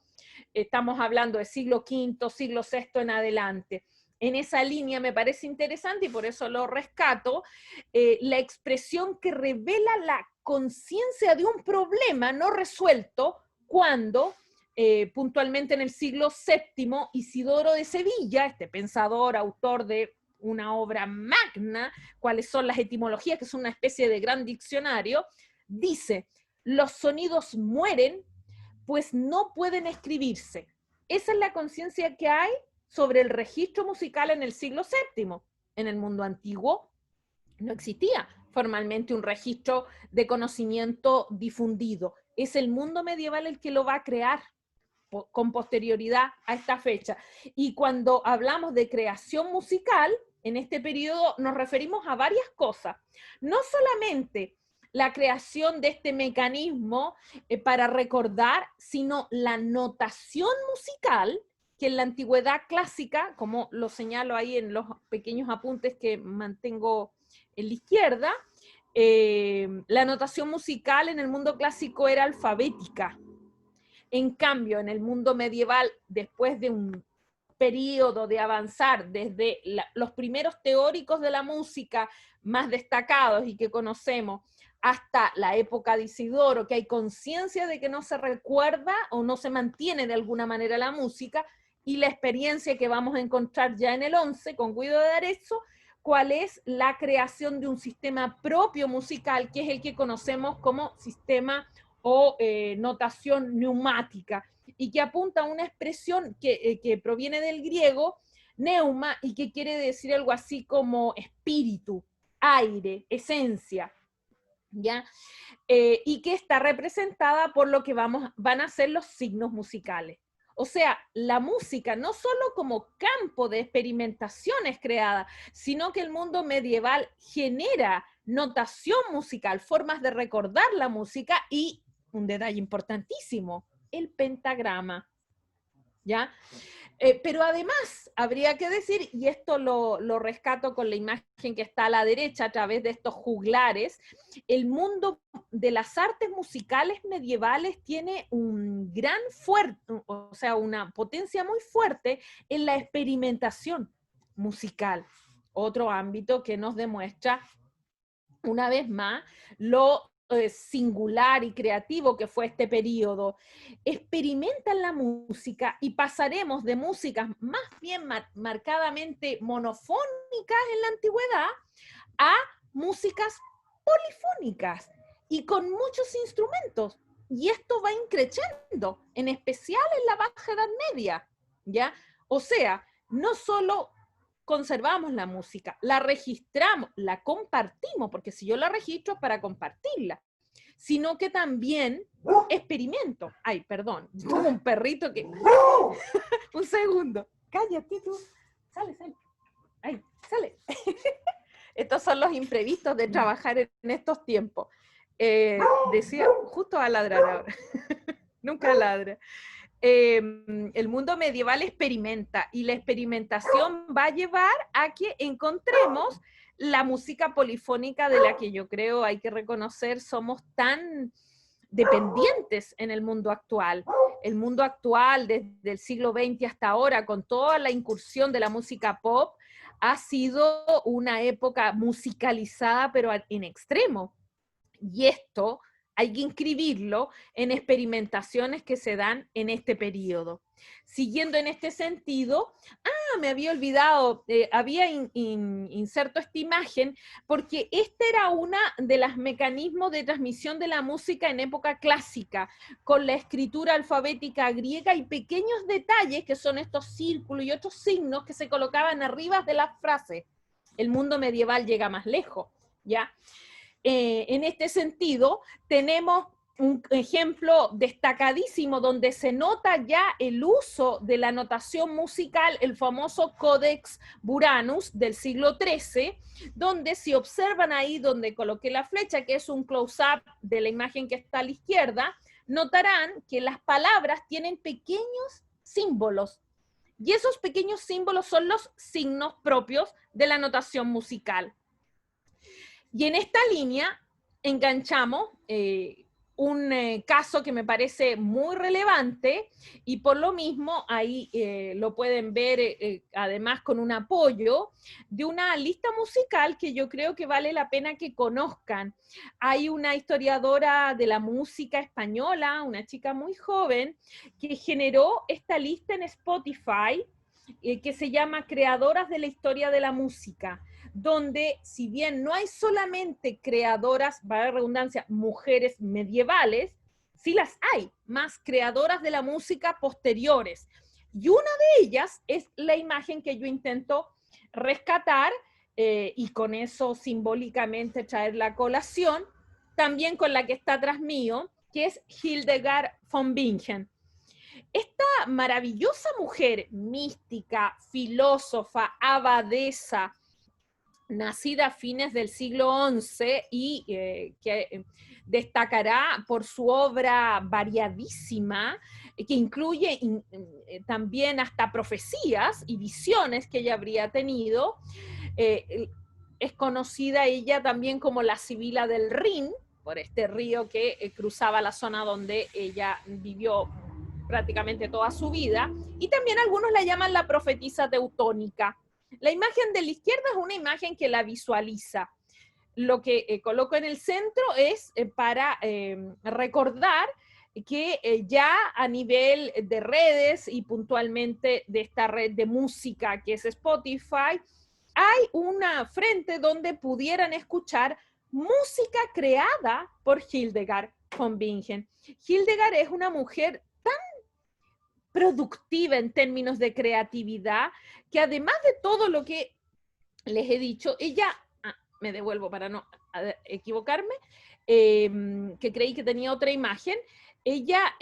estamos hablando de siglo V, siglo VI en adelante. En esa línea me parece interesante, y por eso lo rescato, la expresión que revela la conciencia de un problema no resuelto cuando, puntualmente en el siglo VII, Isidoro de Sevilla, este pensador, autor de una obra magna, cuáles son las etimologías, que son una especie de gran diccionario, dice: los sonidos mueren, pues no pueden escribirse. Esa es la conciencia que hay sobre el registro musical en el siglo VII. En el mundo antiguo no existía formalmente un registro de conocimiento difundido. Es el mundo medieval el que lo va a crear con posterioridad a esta fecha. Y cuando hablamos de creación musical, en este periodo nos referimos a varias cosas. No solamente la creación de este mecanismo para recordar, sino la notación musical, que en la antigüedad clásica, como lo señalo ahí en los pequeños apuntes que mantengo en la izquierda, la notación musical en el mundo clásico era alfabética. En cambio, en el mundo medieval, después de un periodo de avanzar desde los primeros teóricos de la música más destacados y que conocemos, hasta la época de Isidoro, que hay conciencia de que no se recuerda o no se mantiene de alguna manera la música, y la experiencia que vamos a encontrar ya en el 11 con Guido de Arezzo, cuál es la creación de un sistema propio musical, que es el que conocemos como sistema o notación neumática, y que apunta a una expresión que proviene del griego, neuma, y que quiere decir algo así como espíritu, aire, esencia, ¿ya? Y que está representada por lo que van a ser los signos musicales. O sea, la música no solo como campo de experimentaciones creada, sino que el mundo medieval genera notación musical, formas de recordar la música, y un detalle importantísimo, el pentagrama, ¿ya? Pero además, habría que decir, y esto lo rescato con la imagen que está a la derecha a través de estos juglares, el mundo de las artes musicales medievales tiene un gran o sea, una potencia muy fuerte en la experimentación musical. Otro ámbito que nos demuestra, una vez más, lo singular y creativo que fue este periodo. Experimentan la música y pasaremos de músicas más bien marcadamente monofónicas en la antigüedad a músicas polifónicas y con muchos instrumentos. Y esto va increciendo, en especial en la Baja Edad Media, ¿ya? O sea, no solo conservamos la música, la registramos, la compartimos, porque si yo la registro es para compartirla, sino que también experimento. Ay, perdón, tuve un perrito que... Un segundo, cállate tú. Sale. Ay, sale. Estos son los imprevistos de trabajar en estos tiempos. Decía, justo a ladrar ahora. Nunca ladra. El mundo medieval experimenta y la experimentación va a llevar a que encontremos la música polifónica de la que yo creo hay que reconocer somos tan dependientes en el mundo actual. El mundo actual, desde el siglo XX hasta ahora, con toda la incursión de la música pop, ha sido una época musicalizada, pero en extremo. Y esto hay que inscribirlo en experimentaciones que se dan en este periodo. Siguiendo en este sentido, me había olvidado, había inserto esta imagen, porque este era uno de los mecanismos de transmisión de la música en época clásica, con la escritura alfabética griega y pequeños detalles, que son estos círculos y otros signos que se colocaban arriba de las frases. El mundo medieval llega más lejos, ¿ya? En este sentido, tenemos un ejemplo destacadísimo donde se nota ya el uso de la notación musical, el famoso Codex Buranus del siglo XIII, donde si observan ahí donde coloqué la flecha, que es un close-up de la imagen que está a la izquierda, notarán que las palabras tienen pequeños símbolos, y esos pequeños símbolos son los signos propios de la notación musical. Y en esta línea enganchamos un caso que me parece muy relevante y por lo mismo ahí lo pueden ver además con un apoyo de una lista musical que yo creo que vale la pena que conozcan. Hay una historiadora de la música española, una chica muy joven, que generó esta lista en Spotify que se llama Creadoras de la Historia de la Música, donde si bien no hay solamente creadoras, para la redundancia, mujeres medievales, sí las hay, más creadoras de la música posteriores. Y una de ellas es la imagen que yo intento rescatar y con eso simbólicamente traer la colación, también con la que está atrás mío, que es Hildegard von Bingen. Esta maravillosa mujer mística, filósofa, abadesa, nacida a fines del siglo XI y que destacará por su obra variadísima, que incluye también hasta profecías y visiones que ella habría tenido. Es conocida ella también como la Sibila del Rin, por este río que cruzaba la zona donde ella vivió prácticamente toda su vida, y también algunos la llaman la profetisa teutónica. La imagen de la izquierda es una imagen que la visualiza. Lo que coloco en el centro es para recordar que ya a nivel de redes y puntualmente de esta red de música que es Spotify, hay una frente donde pudieran escuchar música creada por Hildegard von Bingen. Hildegard es una mujer tan productiva en términos de creatividad, que además de todo lo que les he dicho, ella, me devuelvo para no equivocarme, que creí que tenía otra imagen, ella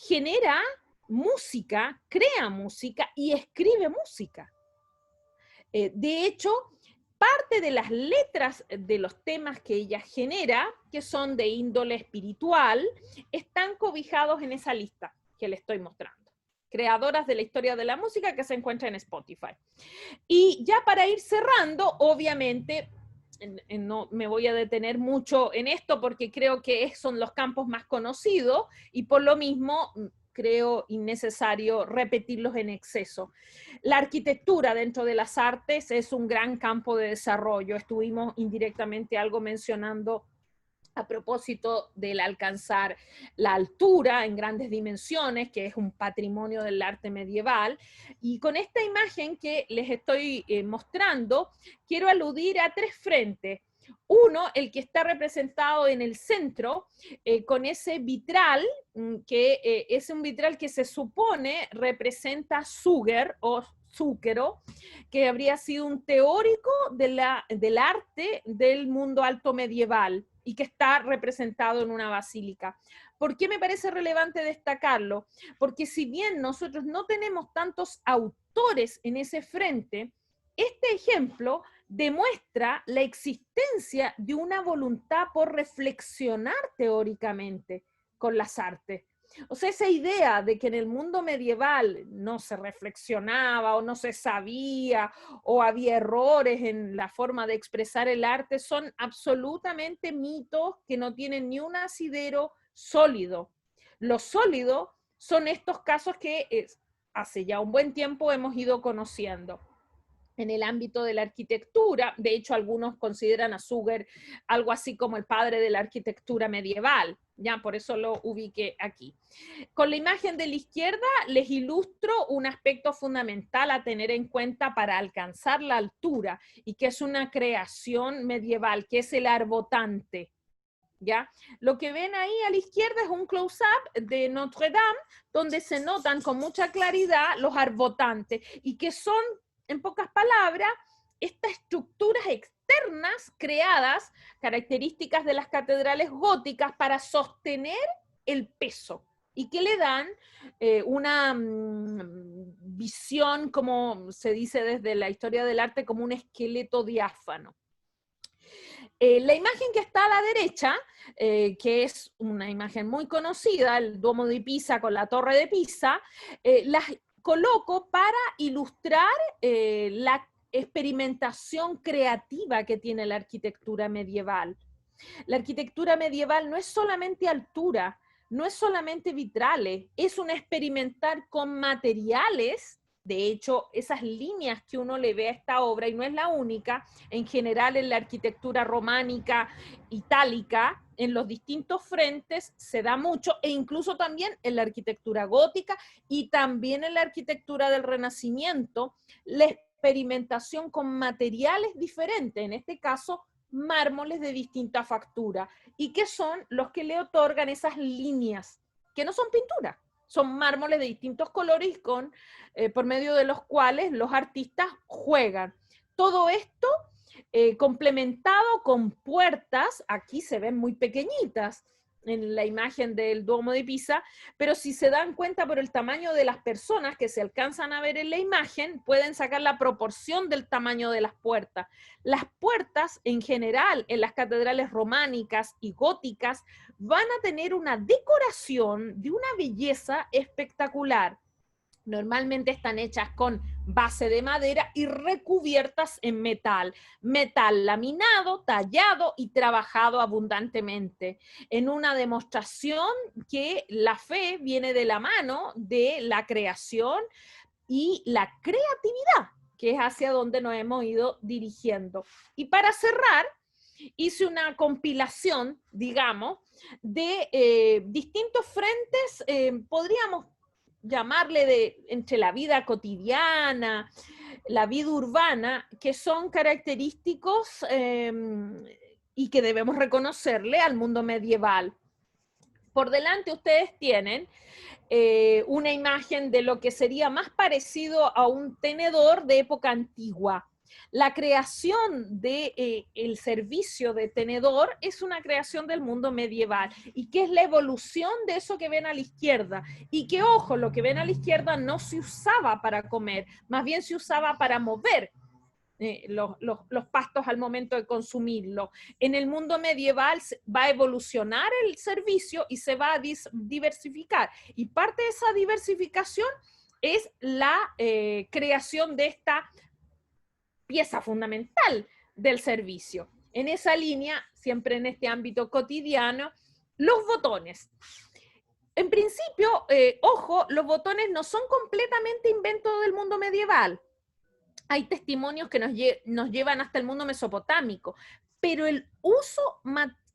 genera música, crea música y escribe música. De hecho, parte de las letras de los temas que ella genera, que son de índole espiritual, están cobijados en esa lista que le estoy mostrando. Creadoras de la Historia de la Música, que se encuentra en Spotify. Y ya para ir cerrando, obviamente, no me voy a detener mucho en esto porque creo que son los campos más conocidos y por lo mismo creo innecesario repetirlos en exceso. La arquitectura dentro de las artes es un gran campo de desarrollo. Estuvimos indirectamente algo mencionando a propósito del alcanzar la altura en grandes dimensiones, que es un patrimonio del arte medieval. Y con esta imagen que les estoy mostrando, quiero aludir a tres frentes. Uno, el que está representado en el centro, con ese vitral, que es un vitral que se supone representa Suger o Zúquero, que habría sido un teórico del arte del mundo alto medieval. y que está representado en una basílica. ¿Por qué me parece relevante destacarlo? Porque si bien nosotros no tenemos tantos autores en ese frente, este ejemplo demuestra la existencia de una voluntad por reflexionar teóricamente con las artes. O sea, esa idea de que en el mundo medieval no se reflexionaba o no se sabía o había errores en la forma de expresar el arte son absolutamente mitos que no tienen ni un asidero sólido. Lo sólido son estos casos que hace ya un buen tiempo hemos ido conociendo. En el ámbito de la arquitectura, de hecho algunos consideran a Suger algo así como el padre de la arquitectura medieval, ya por eso lo ubiqué aquí. Con la imagen de la izquierda les ilustro un aspecto fundamental a tener en cuenta para alcanzar la altura y que es una creación medieval, que es el arbotantes. ¿Ya? Lo que ven ahí a la izquierda es un close-up de Notre Dame, donde se notan con mucha claridad los arbotantes y que son, en pocas palabras, estas estructuras externas creadas, características de las catedrales góticas para sostener el peso y que le dan una visión, como se dice desde la historia del arte, como un esqueleto diáfano. La imagen que está a la derecha, que es una imagen muy conocida, el Duomo de Pisa con la Torre de Pisa, las coloco para ilustrar la experimentación creativa que tiene la arquitectura medieval. La arquitectura medieval no es solamente altura, no es solamente vitrales, es un experimentar con materiales. De hecho, esas líneas que uno le ve a esta obra, y no es la única, en general en la arquitectura románica, itálica, en los distintos frentes se da mucho, e incluso también en la arquitectura gótica y también en la arquitectura del Renacimiento, la experimentación con materiales diferentes, en este caso, mármoles de distinta factura, y que son los que le otorgan esas líneas, que no son pinturas, son mármoles de distintos colores con, por medio de los cuales los artistas juegan. Todo esto complementado con puertas, aquí se ven muy pequeñitas en la imagen del Duomo de Pisa, pero si se dan cuenta por el tamaño de las personas que se alcanzan a ver en la imagen, pueden sacar la proporción del tamaño de las puertas. Las puertas, en general, en las catedrales románicas y góticas, van a tener una decoración de una belleza espectacular. Normalmente están hechas con base de madera y recubiertas en metal. Metal laminado, tallado y trabajado abundantemente. En una demostración que la fe viene de la mano de la creación y la creatividad, que es hacia donde nos hemos ido dirigiendo. Y para cerrar, hice una compilación, digamos, de distintos frentes, podríamos llamarle entre la vida cotidiana, la vida urbana, que son característicos y que debemos reconocerle al mundo medieval. Por delante ustedes tienen una imagen de lo que sería más parecido a un tenedor de época antigua. La creación del servicio de tenedor es una creación del mundo medieval y que es la evolución de eso que ven a la izquierda. Y que, ojo, lo que ven a la izquierda no se usaba para comer, más bien se usaba para mover los pastos al momento de consumirlo. En el mundo medieval va a evolucionar el servicio y se va a diversificar. Y parte de esa diversificación es la creación de esta pieza fundamental del servicio. En esa línea, siempre en este ámbito cotidiano, los botones. En principio, ojo, los botones no son completamente invento del mundo medieval. Hay testimonios que nos llevan hasta el mundo mesopotámico, pero el uso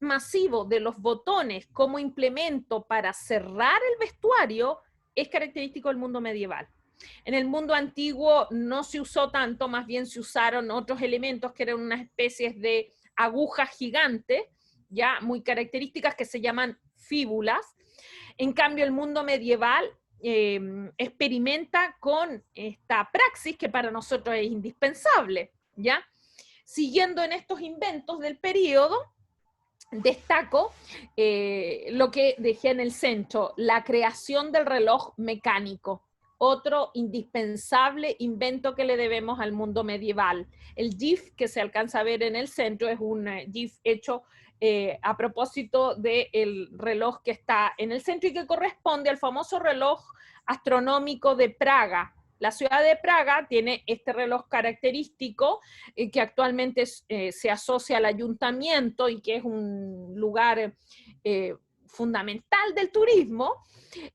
masivo de los botones como implemento para cerrar el vestuario es característico del mundo medieval. En el mundo antiguo no se usó tanto, más bien se usaron otros elementos que eran unas especies de agujas gigantes, ya muy características, que se llaman fíbulas. En cambio, el mundo medieval experimenta con esta praxis que para nosotros es indispensable, ¿ya? Siguiendo en estos inventos del periodo, destaco lo que dejé en el centro, la creación del reloj mecánico, otro indispensable invento que le debemos al mundo medieval. El GIF que se alcanza a ver en el centro es un GIF hecho a propósito del reloj que está en el centro y que corresponde al famoso reloj astronómico de Praga. La ciudad de Praga tiene este reloj característico que actualmente se asocia al ayuntamiento y que es un lugar fundamental del turismo,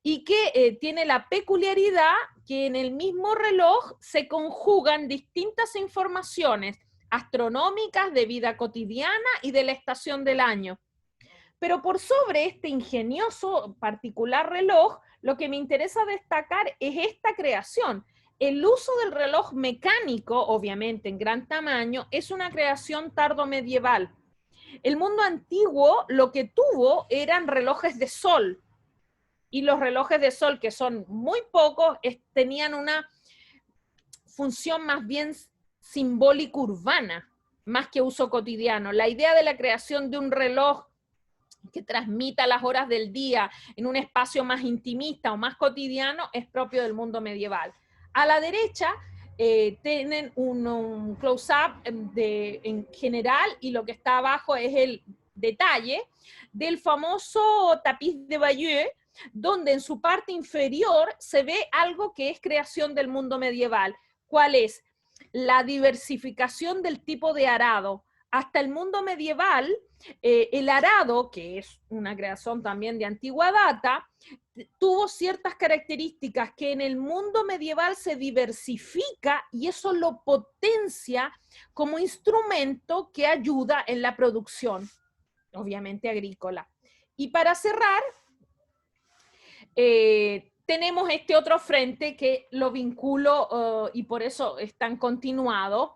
y que tiene la peculiaridad que en el mismo reloj se conjugan distintas informaciones astronómicas de vida cotidiana y de la estación del año. Pero por sobre este ingenioso particular reloj, lo que me interesa destacar es esta creación. El uso del reloj mecánico, obviamente en gran tamaño, es una creación tardomedieval. El mundo antiguo lo que tuvo eran relojes de sol, y los relojes de sol, que son muy pocos, tenían una función más bien simbólica urbana, más que uso cotidiano. La idea de la creación de un reloj que transmita las horas del día en un espacio más intimista o más cotidiano es propio del mundo medieval. A la derecha tienen un close-up en general, y lo que está abajo es el detalle del famoso tapiz de Bayeux, donde en su parte inferior se ve algo que es creación del mundo medieval. ¿Cuál es? La diversificación del tipo de arado. Hasta el mundo medieval, el arado, que es una creación también de antigua data, tuvo ciertas características que en el mundo medieval se diversifica, y eso lo potencia como instrumento que ayuda en la producción, obviamente agrícola. Y para cerrar, tenemos este otro frente que lo vinculo y por eso están continuados,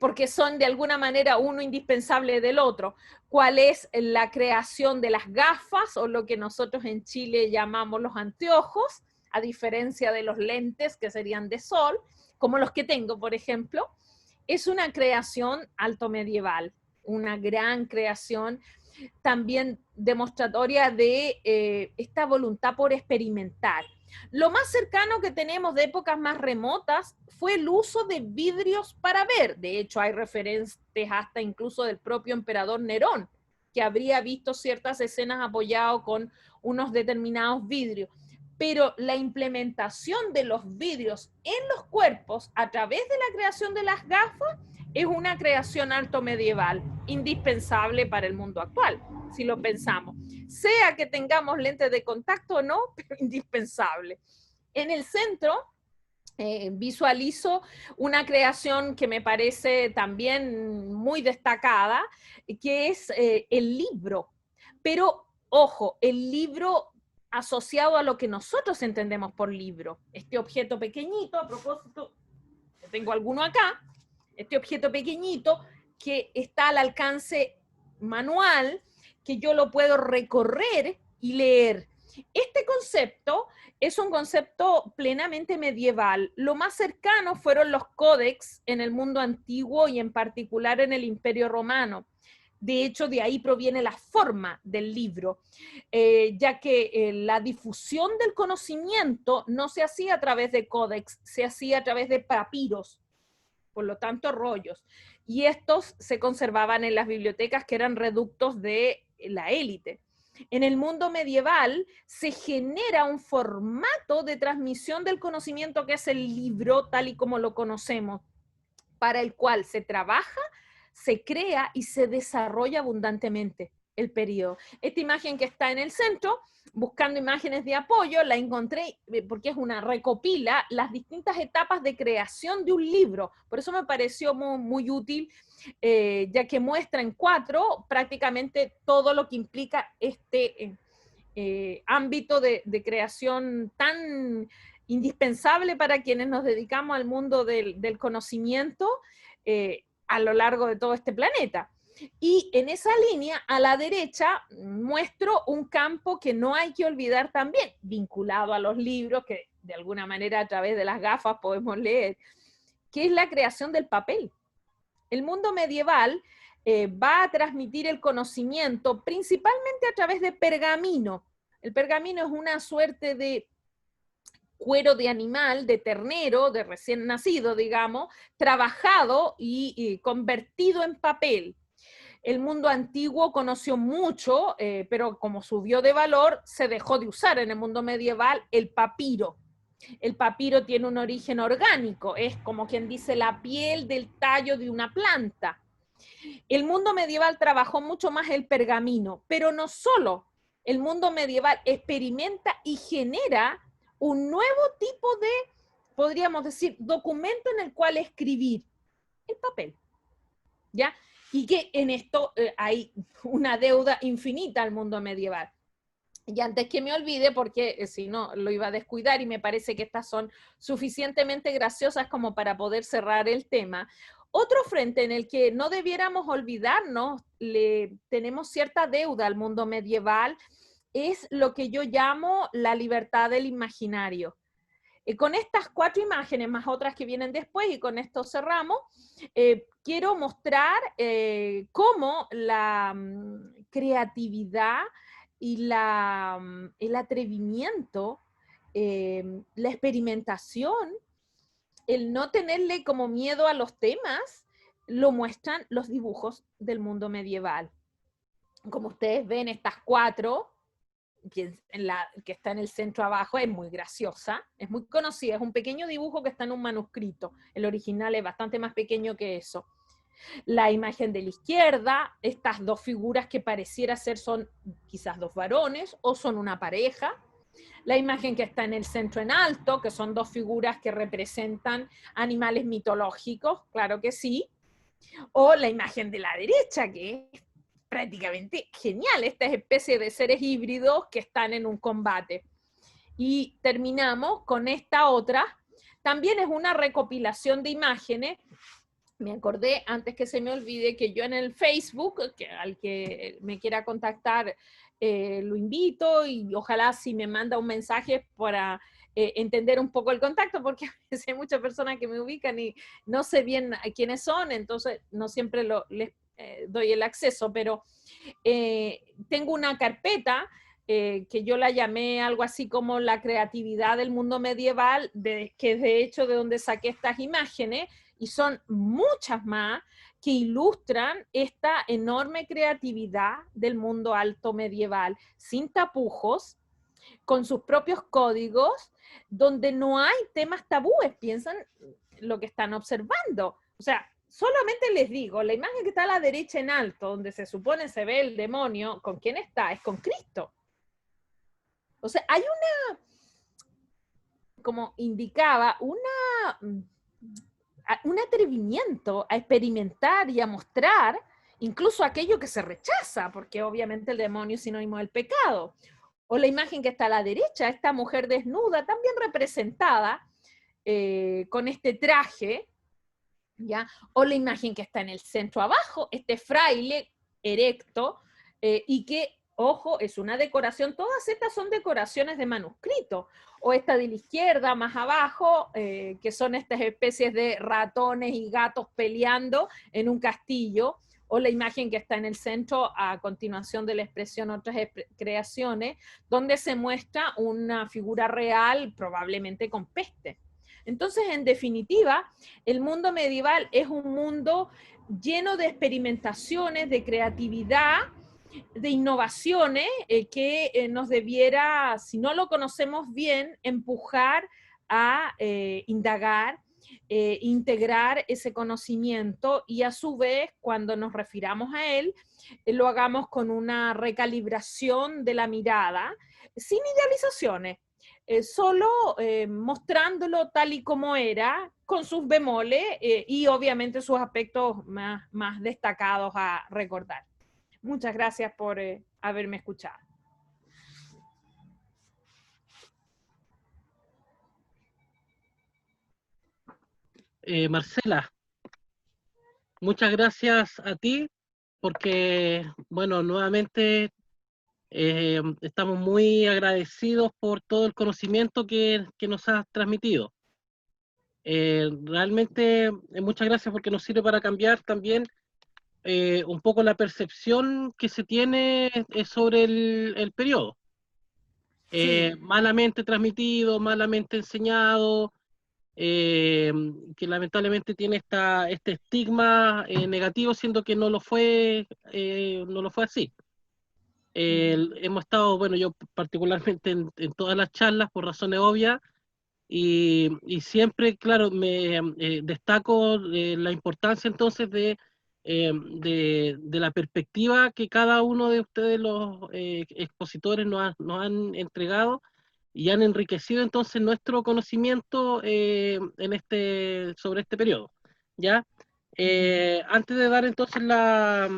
porque son de alguna manera uno indispensable del otro. ¿Cuál es la creación de las gafas, o lo que nosotros en Chile llamamos los anteojos, a diferencia de los lentes que serían de sol, como los que tengo, por ejemplo? Es una creación alto medieval, una gran creación también demostratoria de esta voluntad por experimentar. Lo más cercano que tenemos de épocas más remotas fue el uso de vidrios para ver. De hecho, hay referentes hasta incluso del propio emperador Nerón, que habría visto ciertas escenas apoyado con unos determinados vidrios. Pero la implementación de los vidrios en los cuerpos a través de la creación de las gafas es una creación alto medieval, indispensable para el mundo actual, si lo pensamos. Sea que tengamos lentes de contacto o no, pero indispensable. En el centro visualizo una creación que me parece también muy destacada, que es el libro. Pero, ojo, el libro asociado a lo que nosotros entendemos por libro. Este objeto pequeñito, a propósito, tengo alguno acá, este objeto pequeñito que está al alcance manual, que yo lo puedo recorrer y leer. Este concepto es un concepto plenamente medieval. Lo más cercano fueron los códex en el mundo antiguo y en particular en el Imperio Romano. De hecho, de ahí proviene la forma del libro, ya que la difusión del conocimiento no se hacía a través de códex, se hacía a través de papiros, por lo tanto rollos, y estos se conservaban en las bibliotecas, que eran reductos de la élite. En el mundo medieval se genera un formato de transmisión del conocimiento que es el libro tal y como lo conocemos, para el cual se trabaja, se crea y se desarrolla abundantemente el periodo. Esta imagen que está en el centro, buscando imágenes de apoyo, la encontré porque es una recopila las distintas etapas de creación de un libro. Por eso me pareció muy, muy útil, ya que muestra en 4 prácticamente todo lo que implica este ámbito de creación tan indispensable para quienes nos dedicamos al mundo del conocimiento a lo largo de todo este planeta. Y en esa línea, a la derecha, muestro un campo que no hay que olvidar también, vinculado a los libros, que de alguna manera a través de las gafas podemos leer, que es la creación del papel. El mundo medieval va a transmitir el conocimiento principalmente a través de pergamino. El pergamino es una suerte de cuero de animal, de ternero, de recién nacido, digamos, trabajado y convertido en papel. El mundo antiguo conoció mucho, pero como subió de valor, se dejó de usar en el mundo medieval el papiro. El papiro tiene un origen orgánico, es como quien dice la piel del tallo de una planta. El mundo medieval trabajó mucho más el pergamino, pero no solo. El mundo medieval experimenta y genera un nuevo tipo de, podríamos decir, documento en el cual escribir, el papel, ¿ya? Y que en esto hay una deuda infinita al mundo medieval. Y antes que me olvide, porque si no lo iba a descuidar y me parece que estas son suficientemente graciosas como para poder cerrar el tema, otro frente en el que no debiéramos olvidarnos, tenemos cierta deuda al mundo medieval, es lo que yo llamo la libertad del imaginario. Con estas 4 imágenes, más otras que vienen después, y con esto cerramos, quiero mostrar cómo la creatividad y el atrevimiento, la experimentación, el no tenerle como miedo a los temas, lo muestran los dibujos del mundo medieval. Como ustedes ven, estas 4, que está en el centro abajo, es muy graciosa, es muy conocida, es un pequeño dibujo que está en un manuscrito, el original es bastante más pequeño que eso. La imagen de la izquierda, estas 2 figuras que pareciera ser son quizás 2 varones o son una pareja. La imagen que está en el centro en alto, que son 2 figuras que representan animales mitológicos, claro que sí. O la imagen de la derecha, que es prácticamente genial, estas especies de seres híbridos que están en un combate. Y terminamos con esta otra, también es una recopilación de imágenes. Me acordé, antes que se me olvide, que yo en el Facebook, al que me quiera contactar, lo invito, y ojalá si me manda un mensaje para entender un poco el contacto, porque a veces hay muchas personas que me ubican y no sé bien quiénes son, entonces no siempre les doy el acceso, pero tengo una carpeta que yo la llamé algo así como la creatividad del mundo medieval, que es de hecho de donde saqué estas imágenes, y son muchas más que ilustran esta enorme creatividad del mundo alto medieval, sin tapujos, con sus propios códigos, donde no hay temas tabúes, piensan lo que están observando. O sea, solamente les digo, la imagen que está a la derecha en alto, donde se supone se ve el demonio, ¿con quién está? Es con Cristo. O sea, hay como indicaba, un atrevimiento a experimentar y a mostrar incluso aquello que se rechaza, porque obviamente el demonio es sinónimo del pecado. O la imagen que está a la derecha, esta mujer desnuda, también representada con este traje, ¿ya? O la imagen que está en el centro abajo, este fraile erecto, y que, ojo, es una decoración, todas estas son decoraciones de manuscrito, o esta de la izquierda, más abajo, que son estas especies de ratones y gatos peleando en un castillo, o la imagen que está en el centro a continuación de la expresión otras creaciones, donde se muestra una figura real, probablemente con peste. Entonces, en definitiva, el mundo medieval es un mundo lleno de experimentaciones, de creatividad, de innovaciones que nos debiera, si no lo conocemos bien, empujar a indagar, integrar ese conocimiento, y a su vez, cuando nos refiramos a él, lo hagamos con una recalibración de la mirada, sin idealizaciones, solo mostrándolo tal y como era, con sus bemoles y obviamente sus aspectos más destacados a recordar. Muchas gracias por haberme escuchado. Marcela, muchas gracias a ti, porque, bueno, nuevamente estamos muy agradecidos por todo el conocimiento que nos has transmitido. Realmente, muchas gracias, porque nos sirve para cambiar también un poco la percepción que se tiene sobre el periodo. Sí. Malamente transmitido, malamente enseñado, que lamentablemente tiene este estigma negativo, siendo que no lo fue así. Hemos estado, bueno, yo particularmente en todas las charlas por razones obvias, y siempre, claro, me destaco la importancia entonces de la perspectiva que cada uno de ustedes, los expositores, nos han entregado y han enriquecido entonces nuestro conocimiento sobre este periodo. ¿Ya? Antes de dar entonces la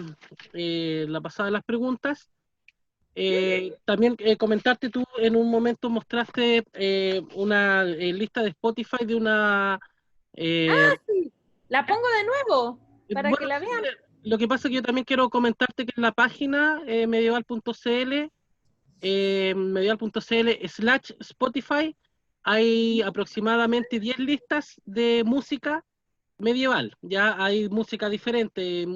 pasada a las preguntas, también comentarte, tú en un momento mostraste una lista de Spotify de una... eh, Sí, la pongo de nuevo para que bueno, la sí, vean. lo que pasa es que yo también quiero comentarte que en la página medieval.cl /Spotify hay aproximadamente 10 listas de música medieval. Ya hay música diferente,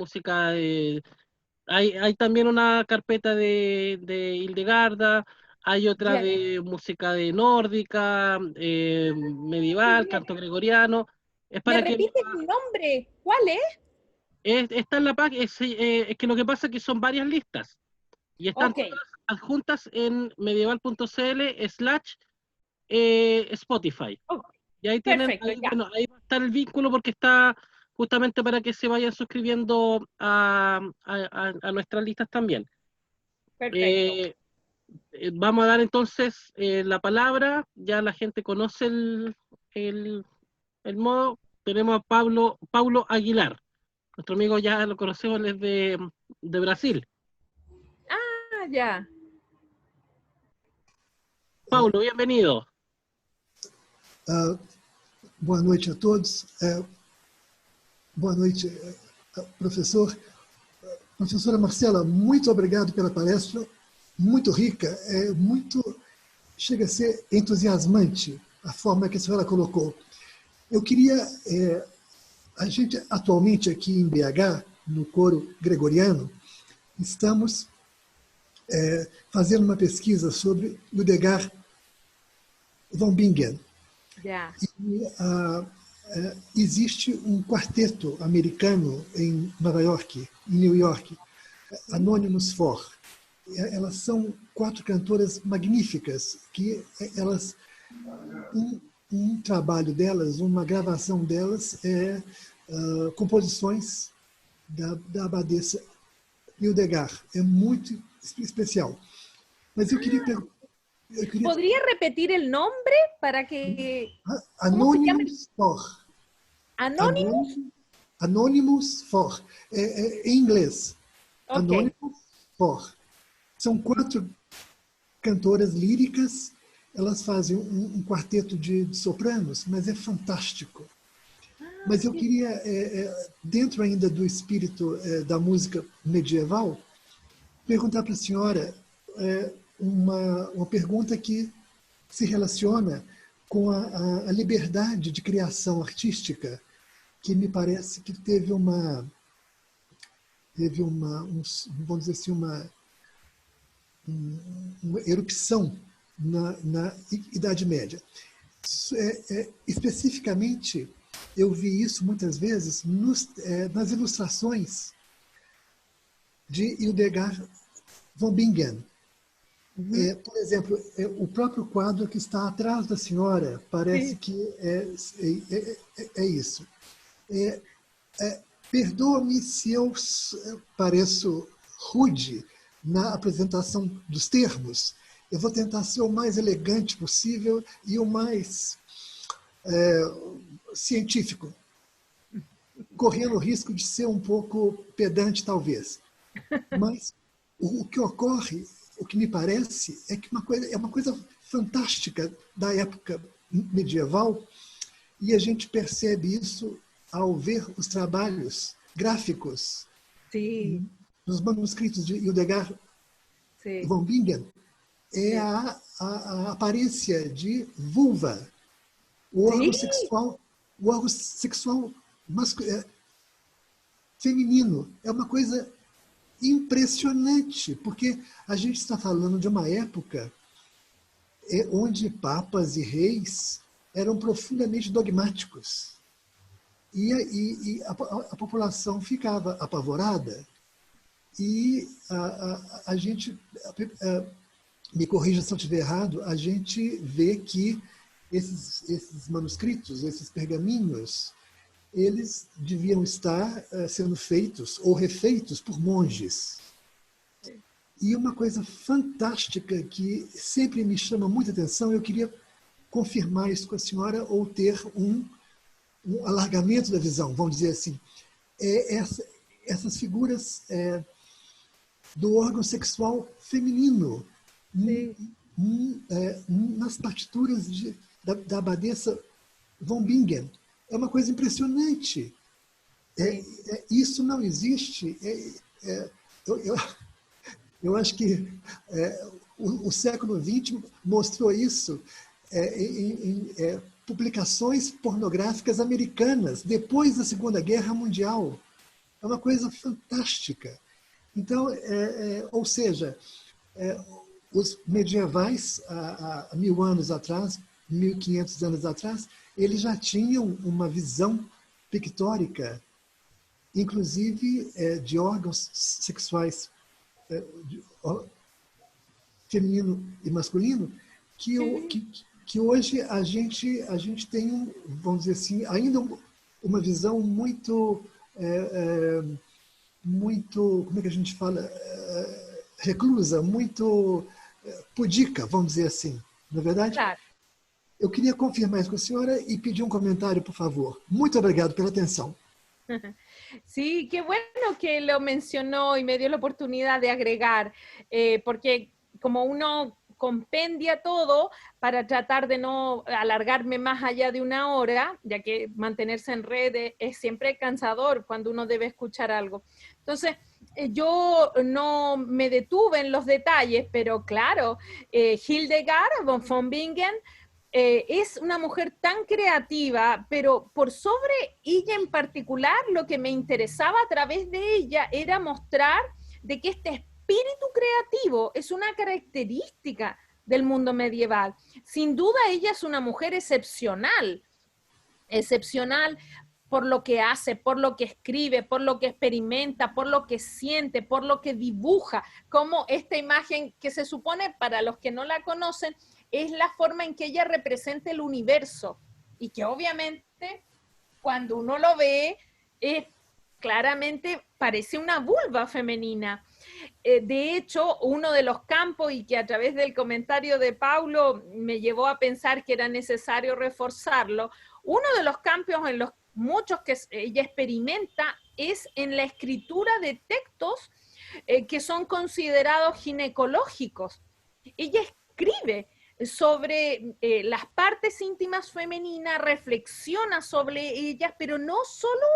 hay también una carpeta de Hildegarda, hay otra Ya. de música de nórdica, Muy medieval, bien. canto gregoriano. Es ¿Me para que repites el nombre? ¿Cuál es? está en la página. Es que lo que pasa es que son varias listas y están Ok, todas adjuntas en medieval.cl/Spotify. ok, Y ahí tienen, perfecto, ya. bueno, ahí va a estar el vínculo porque está justamente para que se vayan suscribiendo a nuestras listas también. Perfecto. Eh, Vamos a dar entonces la palabra, ya la gente conoce el, el modo. Tenemos a Paulo Aguilar, nuestro amigo ya lo conocemos, él es de Brasil. Ah, ya. Paulo, bienvenido. Boa noite a todos. Boa noite, professor. Professora Marcela, muito obrigado pela palestra, muito rica, chega a ser entusiasmante a forma que a senhora colocou. Eu queria, a gente atualmente aqui em BH, no coro gregoriano, estamos fazendo uma pesquisa sobre Ludegard von Bingen. Ya. E, existe um quarteto americano em Nova York, em New York, Anonymous Four. Elas são 4 cantoras magníficas, que elas, um trabalho delas, uma gravação delas é composições da abadesa Hildegard. É muito especial. Mas eu queria perguntar. ¿Podría repetir el nombre para que... ¿Cómo se llama? Anonymous Four. ¿Anonymous? Anonymous Four. Em inglês. Ok. Anonymous Four. São 4 cantoras líricas. Elas fazem um quarteto de sopranos, mas é fantástico. Mas eu queria, dentro ainda do espírito da música medieval, perguntar para a senhora uma pergunta que se relaciona com a liberdade de criação artística, que me parece que teve uma vamos dizer assim, uma erupção na Idade Média. Especificamente, eu vi isso muitas vezes nas ilustrações de Hildegard von Bingen. Por exemplo, o próprio quadro que está atrás da senhora parece que é isso. Perdoa-me se eu pareço rude na apresentação dos termos. Eu vou tentar ser o mais elegante possível e o mais científico, correndo o risco de ser um pouco pedante, talvez. Mas o que ocorre, o que me parece, é que é uma coisa fantástica da época medieval, e a gente percebe isso ao ver os trabalhos gráficos nos manuscritos de Hildegard von Bingen. É a aparência de vulva, o órgão sexual masculino. feminino. É uma coisa impressionante, porque a gente está falando de uma época onde papas e reis eram profundamente dogmáticos. E a população ficava apavorada. E a gente, me corrija se eu estiver errado, a gente vê que esses manuscritos, esses pergaminhos, eles deviam estar sendo feitos ou refeitos por monges. E uma coisa fantástica que sempre me chama muita atenção, eu queria confirmar isso com a senhora ou ter um alargamento da visão, vamos dizer assim. Essas figuras do órgão sexual feminino nas partituras da abadesa von Bingen. É uma coisa impressionante. Isso não existe. Eu acho que o século XX mostrou isso em publicações pornográficas americanas, depois da Segunda Guerra Mundial. É uma coisa fantástica. Então, ou seja, os medievais, há 1000 anos atrás, 1500 anos atrás, eles já tinham uma visão pictórica, inclusive de órgãos sexuais feminino e masculino, que hoje a gente tem, vamos dizer assim, ainda uma visão muito, como é que a gente fala, reclusa, muito pudica, vamos dizer assim, não é verdade? Claro. Eu queria confirmar isso com a senhora y pedir un comentario, por favor. Muy obrigado pela atención. Sí, qué bueno que lo mencionó y me dio la oportunidad de agregar, porque como uno compendia todo para tratar de no alargarme más allá de 1 hora, ya que mantenerse en red es siempre cansador cuando uno debe escuchar algo. Entonces, yo no me detuve en los detalles, pero claro, Hildegard von Bingen es una mujer tan creativa, pero por sobre ella en particular, lo que me interesaba a través de ella era mostrar de que este espíritu creativo es una característica del mundo medieval. Sin duda ella es una mujer excepcional, excepcional por lo que hace, por lo que escribe, por lo que experimenta, por lo que siente, por lo que dibuja, como esta imagen que se supone, para los que no la conocen, es la forma en que ella representa el universo y que obviamente cuando uno lo ve claramente parece una vulva femenina. De hecho, uno de los campos, y que a través del comentario de Paulo me llevó a pensar que era necesario reforzarlo, uno de los campos en los muchos que ella experimenta es en la escritura de textos que son considerados ginecológicos. Ella escribe sobre las partes íntimas femeninas, reflexiona sobre ellas, pero no solo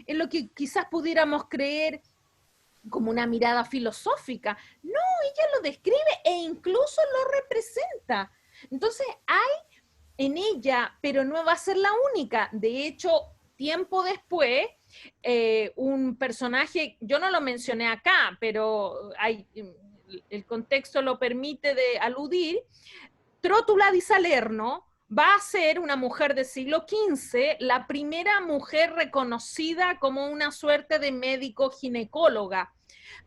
en lo que quizás pudiéramos creer como una mirada filosófica. No, ella lo describe e incluso lo representa. Entonces hay en ella, pero no va a ser la única. De hecho, tiempo después, un personaje, yo no lo mencioné acá, pero el contexto lo permite de aludir, Trótula di Salerno va a ser una mujer del siglo XV, la primera mujer reconocida como una suerte de médico ginecóloga.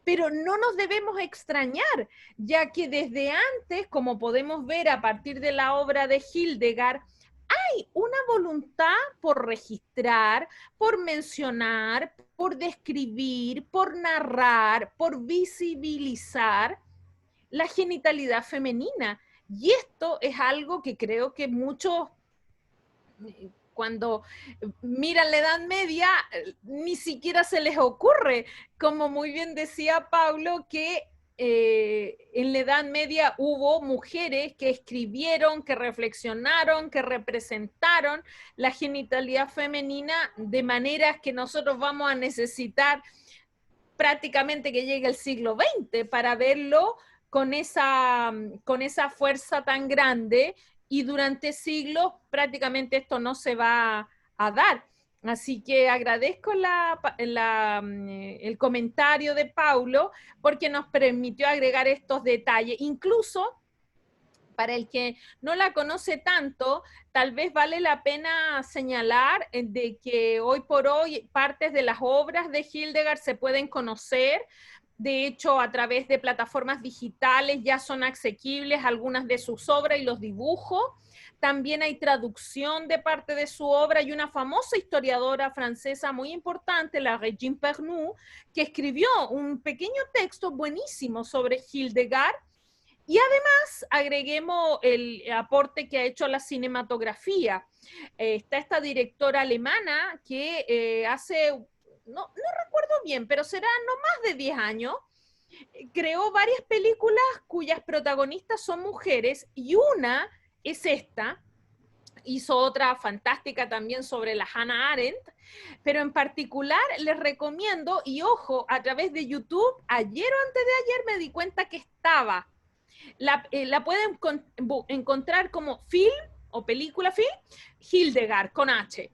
Pero no nos debemos extrañar, ya que desde antes, como podemos ver a partir de la obra de Hildegard, hay una voluntad por registrar, por mencionar, por describir, por narrar, por visibilizar la genitalidad femenina. Y esto es algo que creo que muchos, cuando miran la Edad Media, ni siquiera se les ocurre, como muy bien decía Paulo, que en la Edad Media hubo mujeres que escribieron, que reflexionaron, que representaron la genitalidad femenina de maneras que nosotros vamos a necesitar prácticamente que llegue el siglo XX para verlo con esa fuerza tan grande, y durante siglos prácticamente esto no se va a dar. Así que agradezco el comentario de Paulo porque nos permitió agregar estos detalles. Incluso, para el que no la conoce tanto, tal vez vale la pena señalar de que hoy por hoy partes de las obras de Hildegard se pueden conocer. De hecho, a través de plataformas digitales ya son asequibles algunas de sus obras y los dibujos. También hay traducción de parte de su obra y una famosa historiadora francesa muy importante, la Regine Pernoud, que escribió un pequeño texto buenísimo sobre Hildegard. Y además agreguemos el aporte que ha hecho la cinematografía. Está esta directora alemana que hace, no recuerdo bien, pero será no más de 10 años, creó varias películas cuyas protagonistas son mujeres y una es esta. Hizo otra fantástica también sobre la Hannah Arendt, pero en particular les recomiendo, y ojo, a través de YouTube, ayer o antes de ayer me di cuenta que estaba. La pueden encontrar como film o película film, Hildegard con H,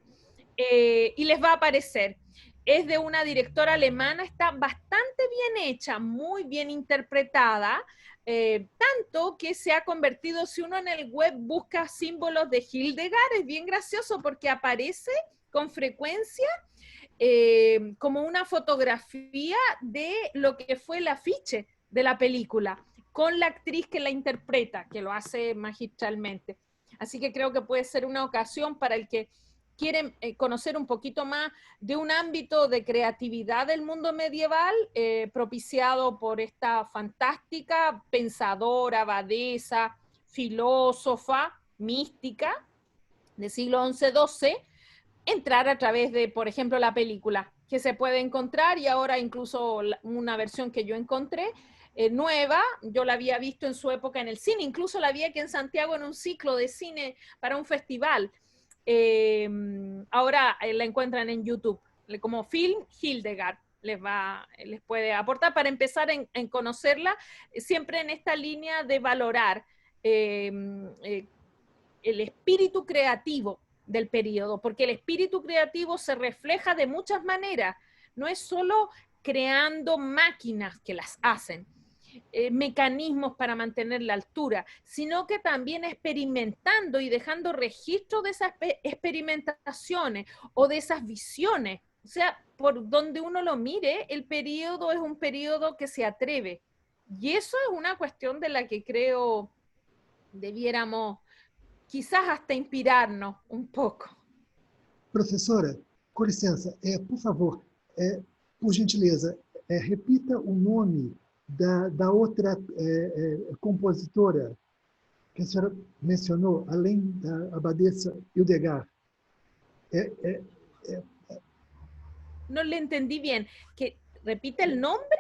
y les va a aparecer. Es de una directora alemana, está bastante bien hecha, muy bien interpretada, tanto que se ha convertido, si uno en el web busca símbolos de Hildegard, es bien gracioso porque aparece con frecuencia como una fotografía de lo que fue el afiche de la película, con la actriz que la interpreta, que lo hace magistralmente. Así que creo que puede ser una ocasión para el que quieren conocer un poquito más de un ámbito de creatividad del mundo medieval, propiciado por esta fantástica pensadora, abadesa, filósofa, mística, del siglo XI-XII, entrar a través de, por ejemplo, la película, que se puede encontrar, y ahora incluso una versión que yo encontré, nueva, yo la había visto en su época en el cine, incluso la vi aquí en Santiago en un ciclo de cine para un festival. Ahora la encuentran en YouTube, como Film Hildegard. Les puede aportar para empezar en conocerla, siempre en esta línea de valorar el espíritu creativo del periodo, porque el espíritu creativo se refleja de muchas maneras, no es solo creando máquinas que las hacen, mecanismos para mantener la altura, sino que también experimentando y dejando registro de esas experimentaciones o de esas visiones. O sea, por donde uno lo mire, el periodo es un periodo que se atreve. Y eso es una cuestión de la que creo debiéramos quizás hasta inspirarnos un pouco. Professora, com licença, por favor, por gentileza, repita o nome da outra compositora que a senhora mencionou, além da abadesa Hildegard. No le entendí bien. ¿Que repite el nombre?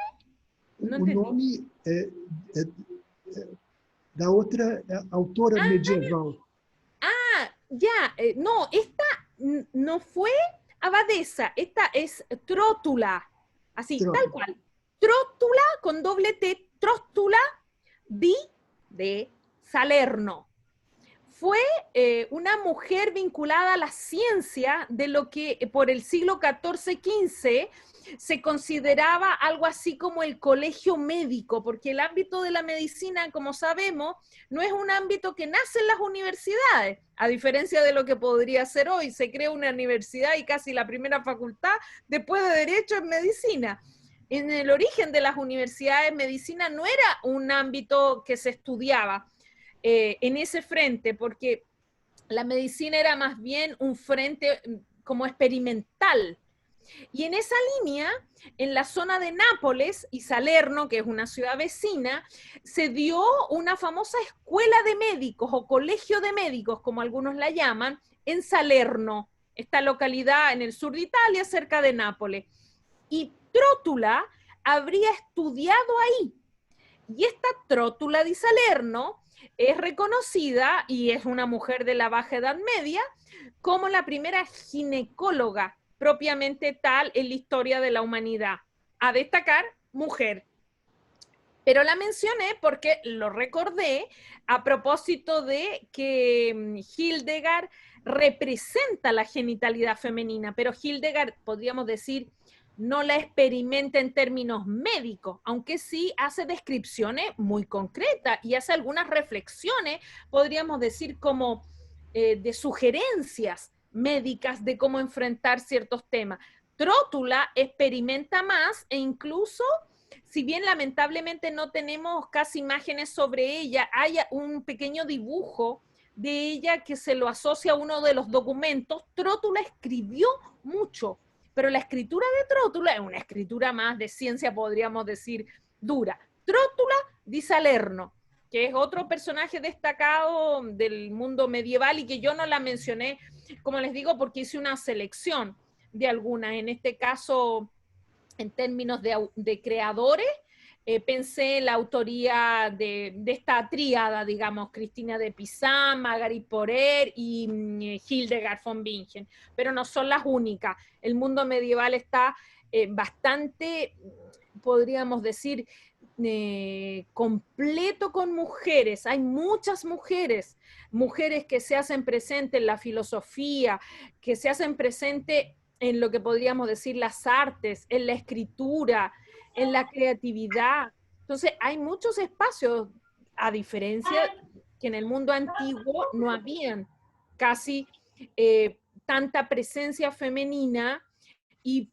No o nome da outra autora medieval. Ya, no, esta no fue abadesa, esta es Trótula, así, Trótula. tal cual. Trótula con doble T, Trótula de Salerno. Fue una mujer vinculada a la ciencia de lo que por el siglo XIV-XV se consideraba algo así como el colegio médico, porque el ámbito de la medicina, como sabemos, no es un ámbito que nace en las universidades, a diferencia de lo que podría ser hoy. Se crea una universidad y casi la primera facultad después de Derecho en medicina. En el origen de las universidades, medicina no era un ámbito que se estudiaba en ese frente, porque la medicina era más bien un frente como experimental. Y en esa línea, en la zona de Nápoles y Salerno, que es una ciudad vecina, se dio una famosa escuela de médicos o colegio de médicos, como algunos la llaman, en Salerno, esta localidad en el sur de Italia, cerca de Nápoles. Y Trótula habría estudiado ahí. Y esta Trótula di Salerno es reconocida, y es una mujer de la Baja Edad Media, como la primera ginecóloga propiamente tal en la historia de la humanidad. A destacar, mujer. Pero la mencioné porque lo recordé a propósito de que Hildegard representa la genitalidad femenina, pero Hildegard, podríamos decir, no la experimenta en términos médicos, aunque sí hace descripciones muy concretas y hace algunas reflexiones, podríamos decir, como de sugerencias médicas de cómo enfrentar ciertos temas. Trótula experimenta más e incluso, si bien lamentablemente no tenemos casi imágenes sobre ella, hay un pequeño dibujo de ella que se lo asocia a uno de los documentos. Trótula escribió mucho, pero la escritura de Trótula es una escritura más de ciencia, podríamos decir, dura. Trótula di Salerno, que es otro personaje destacado del mundo medieval y que yo no la mencioné, como les digo, porque hice una selección de algunas. En este caso, en términos de creadores, pensé en la autoría de esta tríada, digamos, Cristina de Pizan, Marguerite Poré y Hildegard von Bingen, pero no son las únicas. El mundo medieval está bastante, podríamos decir, completo con mujeres. Hay muchas mujeres que se hacen presentes en la filosofía, que se hacen presentes en lo que podríamos decir las artes, en la escritura, en la creatividad. Entonces hay muchos espacios, a diferencia que en el mundo antiguo no habían casi tanta presencia femenina, y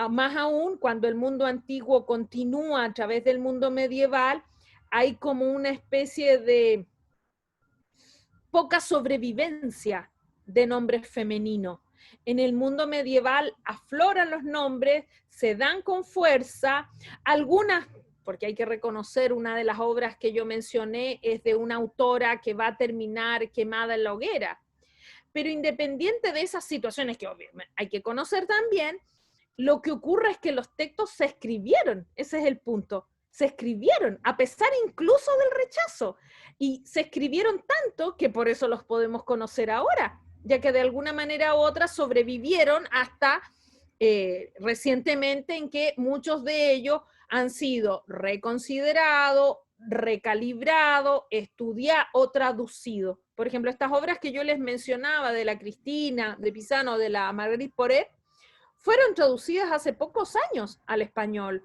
más aún cuando el mundo antiguo continúa a través del mundo medieval, hay como una especie de poca sobrevivencia de nombres femeninos. En el mundo medieval afloran los nombres, se dan con fuerza, algunas, porque hay que reconocer, una de las obras que yo mencioné es de una autora que va a terminar quemada en la hoguera. Pero independiente de esas situaciones que obviamente hay que conocer también, lo que ocurre es que los textos se escribieron, ese es el punto. Se escribieron, a pesar incluso del rechazo, y se escribieron tanto que por eso los podemos conocer ahora, ya que de alguna manera u otra sobrevivieron hasta recientemente, en que muchos de ellos han sido reconsiderados, recalibrados, estudiados o traducidos. Por ejemplo, estas obras que yo les mencionaba de la Cristina de Pizan o de la Marguerite Poré fueron traducidas hace pocos años al español.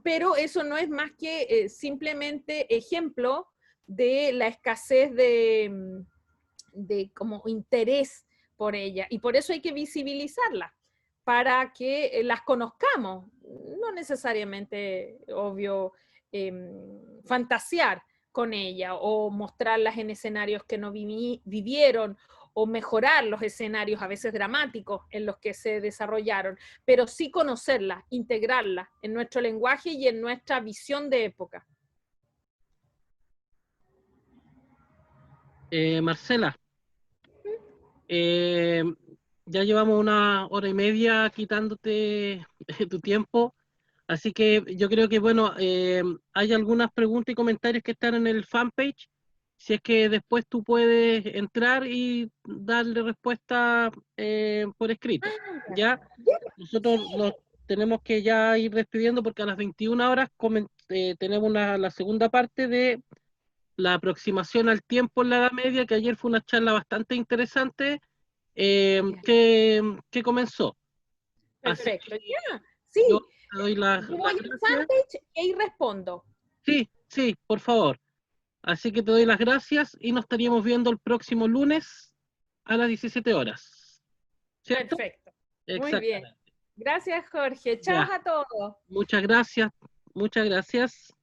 Pero eso no es más que simplemente ejemplo de la escasez de como interés por ella, y por eso hay que visibilizarla, para que las conozcamos, no necesariamente, obvio, fantasear con ella o mostrarlas en escenarios que no vivieron, o mejorar los escenarios a veces dramáticos en los que se desarrollaron, pero sí conocerla, integrarla en nuestro lenguaje y en nuestra visión de época. Marcela, ya llevamos 1 hora y media quitándote tu tiempo, así que yo creo que, bueno, hay algunas preguntas y comentarios que están en el fanpage. Si es que después tú puedes entrar y darle respuesta por escrito, ¿ya? Nosotros nos tenemos que ya ir despidiendo porque a las 21 horas tenemos la segunda parte de la aproximación al tiempo en la Edad Media, que ayer fue una charla bastante interesante que comenzó. Perfecto, Así que ya, sí. yo te doy las Yo voy al gracias. fanpage y ahí respondo. Sí, por favor. Así que te doy las gracias y nos estaríamos viendo el próximo lunes a las 17 horas. ¿Cierto? Perfecto. Muy bien. Exactamente. Gracias, Jorge. Chao Ya. a todos. Muchas gracias. Muchas gracias.